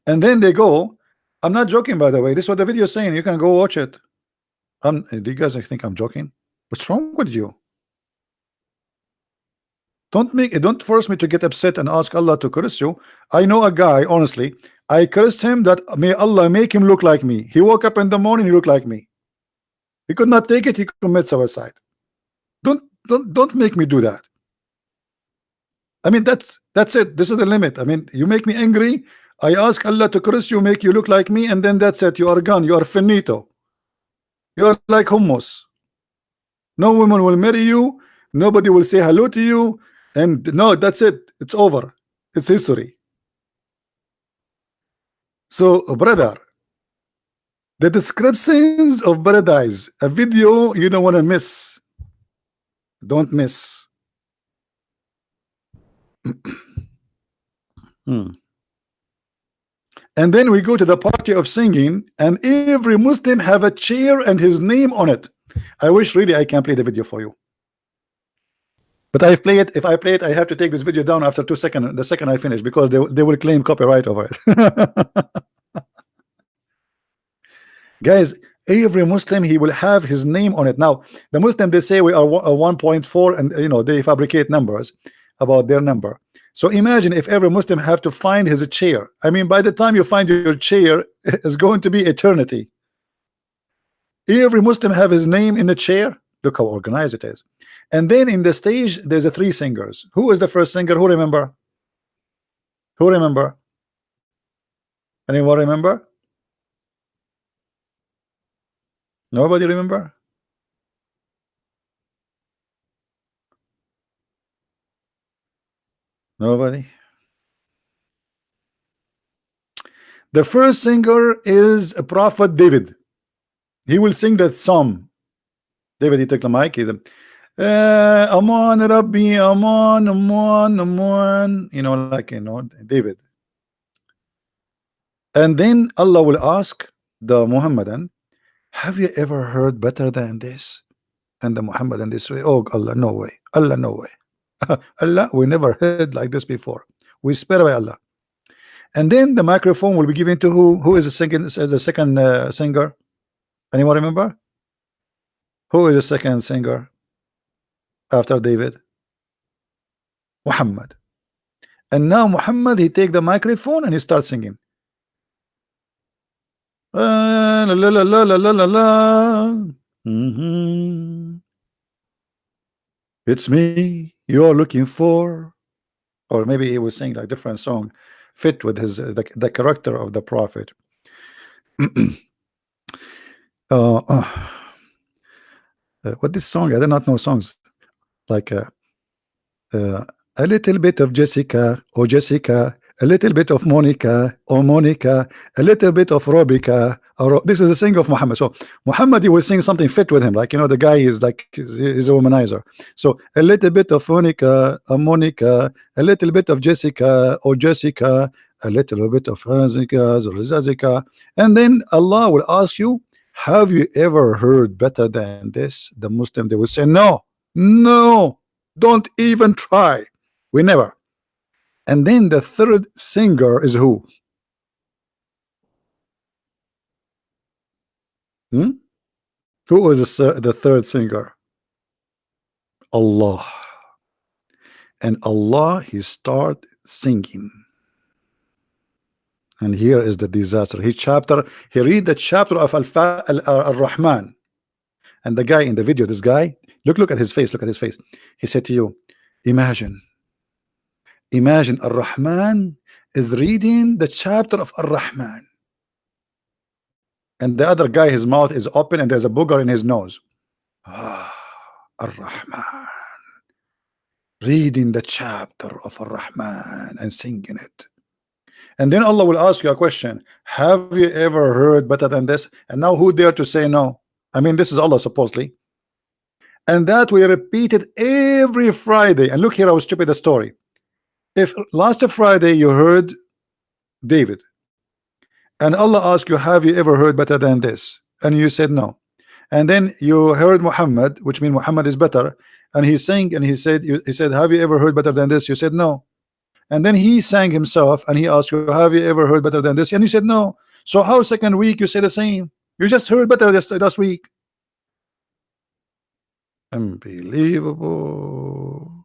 And then they go, I'm not joking, by the way, this is what the video is saying. You can go watch it. Do you guys think I'm joking? What's wrong with you? Don't force me to get upset and ask Allah to curse you. I know a guy, honestly, I cursed him that may Allah make him look like me. He woke up in the morning, he looked like me. He could not take it, he commit suicide. Don't make me do that. I mean, that's it. This is the limit. I mean, you make me angry, I ask Allah to curse you, make you look like me, and then that's it. You are gone. You are finito. You are like hummus. No woman will marry you. Nobody will say hello to you. And no, that's it. It's over. It's history. So, brother, the descriptions of paradise, a video you don't want to miss. Don't miss. And then we go to the party of singing, and every Muslim have a chair and his name on it. I wish really I can play the video for you, but I play it. If I play it, I have to take this video down after 2 seconds. The second I finish, because they will claim copyright over it. Guys, every Muslim, he will have his name on it. Now the Muslim, they say we are 1.4, and they fabricate numbers about their number. So imagine if every Muslim have to find his chair. I mean, by the time you find your chair, it's going to be eternity. Every Muslim have his name in the chair. Look how organized it is. And then in the stage, there's 3 singers. Who is the first singer? Who remember? Who remember? Anyone remember? Nobody remember? Nobody. The first singer is a prophet David. He will sing that psalm. David, he took the mic. He Aman Rabbi, Aman, Aman, Aman. Like David. And then Allah will ask the Muhammadan, have you ever heard better than this? And the Muhammadan this way, oh Allah, no way. Allah, no way. Allah, we never heard like this before. We swear by Allah. And then the microphone will be given to who? Who is the second singer? Anyone remember? Who is the second singer after David? Muhammad. And now Muhammad, he take the microphone and he starts singing. La, la, la, la, la, la, la. It's me you're looking for. Or maybe he was saying like different song fit with his the character of the prophet. What this song? I do not know songs like a little bit of Jessica, oh Jessica, a little bit of Monica, oh Monica, a little bit of Robica. This is the sing of Muhammad. So Muhammad, he will sing something fit with him, like the guy is like he's a womanizer. So a little bit of Monica, Monica, a little bit of Jessica, oh Jessica, a little bit of Zazika, and then Allah will ask you, have you ever heard better than this? The Muslim, they will say, no, no, don't even try. We never. And then the third singer is who? Who is the third singer? Allah. And Allah, he start singing. And here is the disaster. He read the chapter of Al-Rahman. And the guy in the video, this guy, look at his face, look at his face. He said to you, imagine Ar-Rahman is reading the chapter of Ar-Rahman. And the other guy, his mouth is open and there's a booger in his nose. Ar-Rahman. Reading the chapter of Ar-Rahman and singing it. And then Allah will ask you a question. Have you ever heard better than this? And now who dare to say no? I mean, this is Allah supposedly. And that we repeated every Friday. And look here how stupid the story. If last Friday you heard David, and Allah asked you, have you ever heard better than this? And you said no. And then you heard Muhammad, which means Muhammad is better, and he sang and he said, have you ever heard better than this? You said no. And then he sang himself and he asked you, have you ever heard better than this? And you said no. So how second week you say the same? You just heard better this last week. Unbelievable.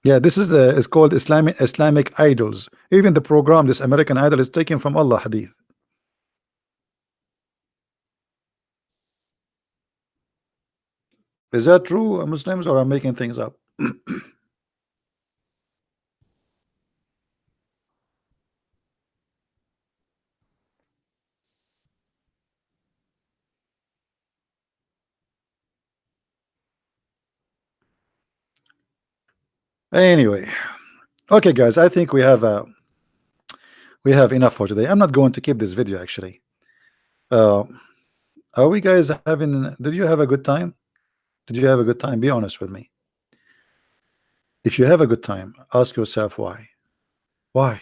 Yeah, this is called Islamic idols. Even the program, this American Idol, is taken from Allah hadith. Is that true, Muslims, or I'm making things up? Anyway, okay, guys, I think we have enough for today. I'm not going to keep this video actually. Are we guys having? Did you have a good time? Did you have a good time? Be honest with me. If you have a good time, ask yourself why. Why?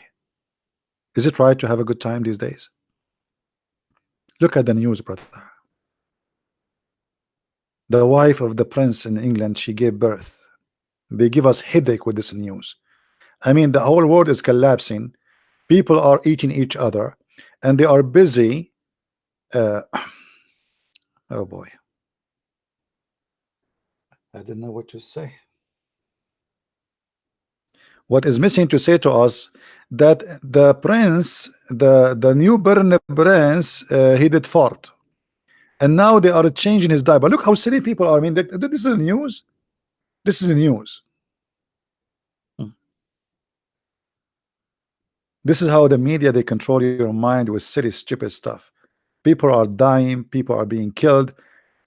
Is it right to have a good time these days? Look at the news, brother. The wife of the prince in England, she gave birth. They give us headache with this news. I mean, the whole world is collapsing. People are eating each other, and they are busy. Oh boy, I didn't know what to say. What is missing to say to us that the prince, the newborn prince, he did fart, and now they are changing his diaper. Look how silly people are. I mean, this is the news. This is the news. This is how the media, they control your mind with silly, stupid stuff. People are dying, people are being killed.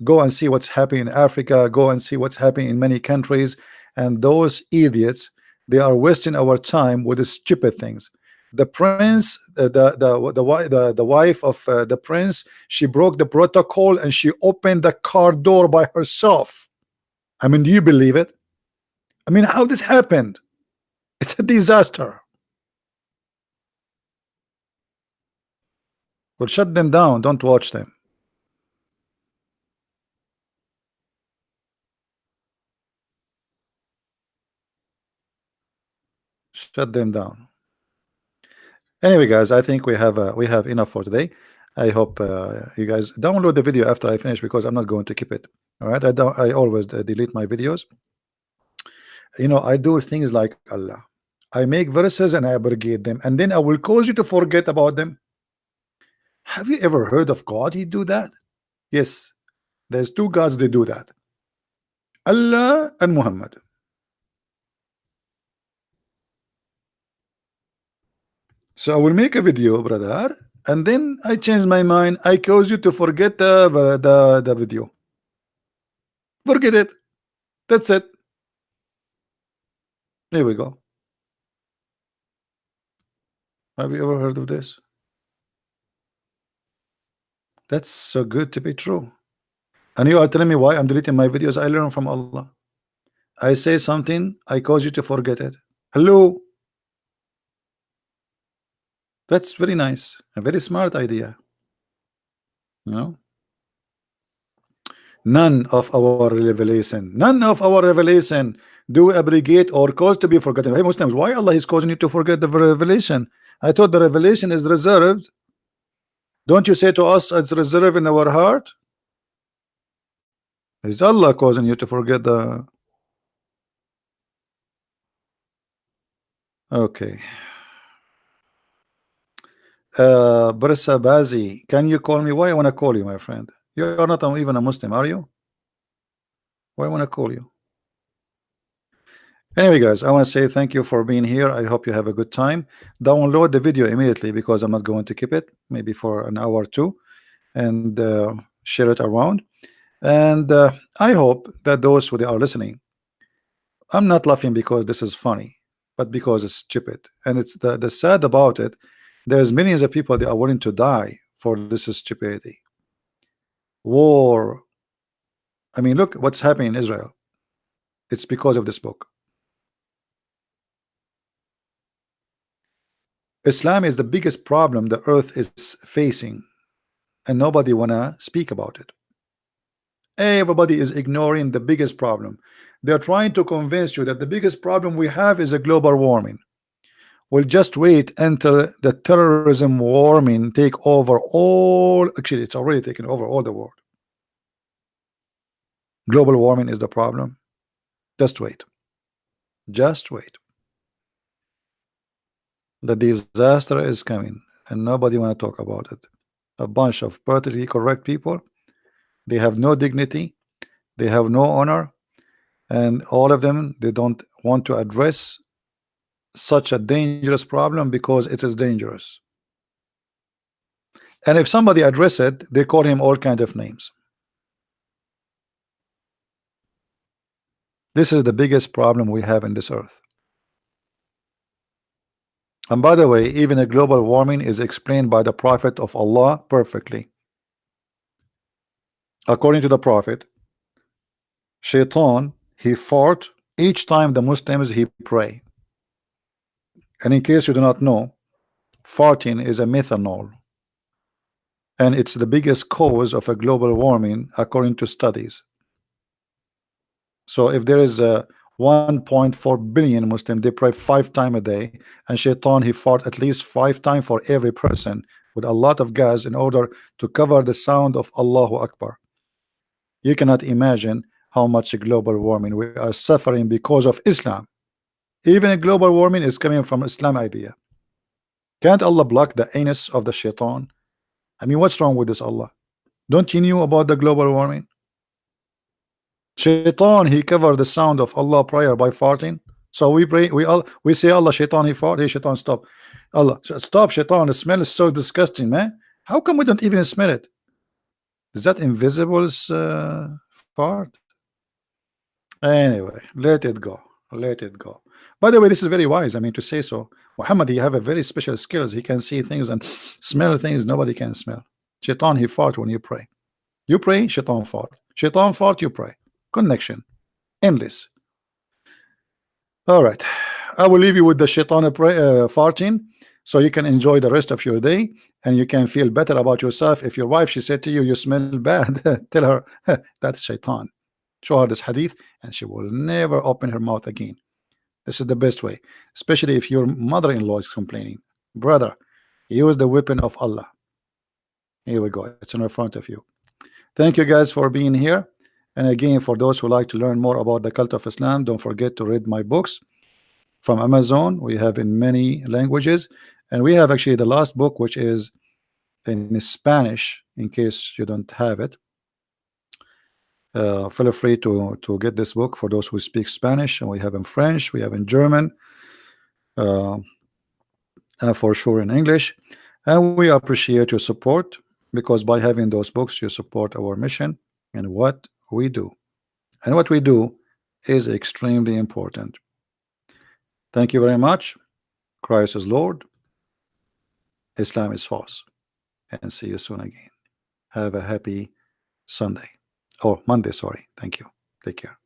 Go and see what's happening in Africa, go and see what's happening in many countries, and those idiots, they are wasting our time with the stupid things. The prince, the wife of the prince, she broke the protocol and she opened the car door by herself. I mean, do you believe it? I mean, how this happened? It's a disaster. Well, shut them down, don't watch them. Shut them down. Anyway, guys, I think we have enough for today. I hope you guys download the video after I finish, because I'm not going to keep it. All right, I always delete my videos. You know, I do things like Allah. I make verses and I abrogate them, and then I will cause you to forget about them. Have you ever heard of God? He do that? Yes, there's two gods. They do that. Allah and Muhammad. So I will make a video, brother, and then I change my mind. I cause you to forget the video. Forget it. That's it. There we go. Have you ever heard of this? That's so good to be true. And you are telling me why I'm deleting my videos? I learn from Allah. I say something, I cause you to forget it. Hello. That's very nice. A very smart idea. You know? None of our revelation do abrogate or cause to be forgotten. Hey Muslims, why Allah is causing you to forget the revelation? I thought the revelation is reserved. Don't you say to us it's reserved in our heart? Is Allah causing you to forget the... Okay. Brissa Bazi, can you call me? Why I want to call you, my friend? You are not even a Muslim, are you? Why I want to call you? Anyway, guys, I want to say thank you for being here. I hope you have a good time. Download the video immediately, because I'm not going to keep it, maybe for an hour or two, and share it around. And I hope that those who are listening, I'm not laughing because this is funny, but because it's stupid. And it's the sad about it, there's millions of people that are willing to die for this stupidity. War. I mean, look what's happening in Israel. It's because of this book. Islam is the biggest problem the earth is facing, and nobody wanna speak about it. Everybody is ignoring the biggest problem. They're trying to convince you that the biggest problem we have is a global warming. We'll just wait until the terrorism warming take over all. Actually, it's already taken over all the world. Global warming is the problem. Just wait. Just wait. The disaster is coming, and nobody want to talk about it. A bunch of politically correct people. They have no dignity. They have no honor, and all of them, they don't want to address such a dangerous problem because it is dangerous. And if somebody address it, they call him all kind of names. This is the biggest problem we have in this earth. And by the way, even a global warming is explained by the Prophet of Allah perfectly. According to the Prophet, Shaitan, he fought each time the Muslims he pray. And in case you do not know, farting is a methanol, and it's the biggest cause of a global warming according to studies. So if there is a 1.4 billion Muslim, they pray 5 times a day, and Shaitan, he fought at least 5 times for every person with a lot of gas in order to cover the sound of Allahu Akbar. You cannot imagine how much global warming we are suffering because of Islam. Even a global warming is coming from Islam idea. Can't Allah block the anus of the Shaitan? I mean, what's wrong with this, Allah? Don't you know about the global warming? Shaitan, he covered the sound of Allah prayer by farting. So we pray, we say Allah, Shaitan, he fart. Hey, Shaitan, stop. Allah, stop, shaitan. The smell is so disgusting, man. How come we don't even smell it? Is that invisible's fart? Anyway, let it go. Let it go. By the way, this is very wise. I mean to say so. Muhammad, he have a very special skills. He can see things and smell things nobody can smell. Shaitan, he fart when you pray. You pray, shaitan fart. Shaitan fart, you pray. Connection. Endless. All right. I will leave you with the shaitan farting so you can enjoy the rest of your day and you can feel better about yourself. If your wife, she said to you, you smell bad, tell her, that's shaitan. Show her this hadith and she will never open her mouth again. This is the best way, especially if your mother-in-law is complaining. Brother, use the weapon of Allah. Here we go. It's in front of you. Thank you guys for being here. And again, for those who like to learn more about the cult of Islam, don't forget to read my books from Amazon. We have in many languages, and we have actually the last book, which is in Spanish, in case you don't have it. Feel free to get this book for those who speak Spanish, and we have in French, we have in German, for sure in English, and we appreciate your support, because by having those books you support our mission and what we do, and what we do is extremely important. Thank you very much. Christ is Lord, Islam is false, and see you soon again. Have a happy Sunday, or Monday, sorry. Thank you. Take care.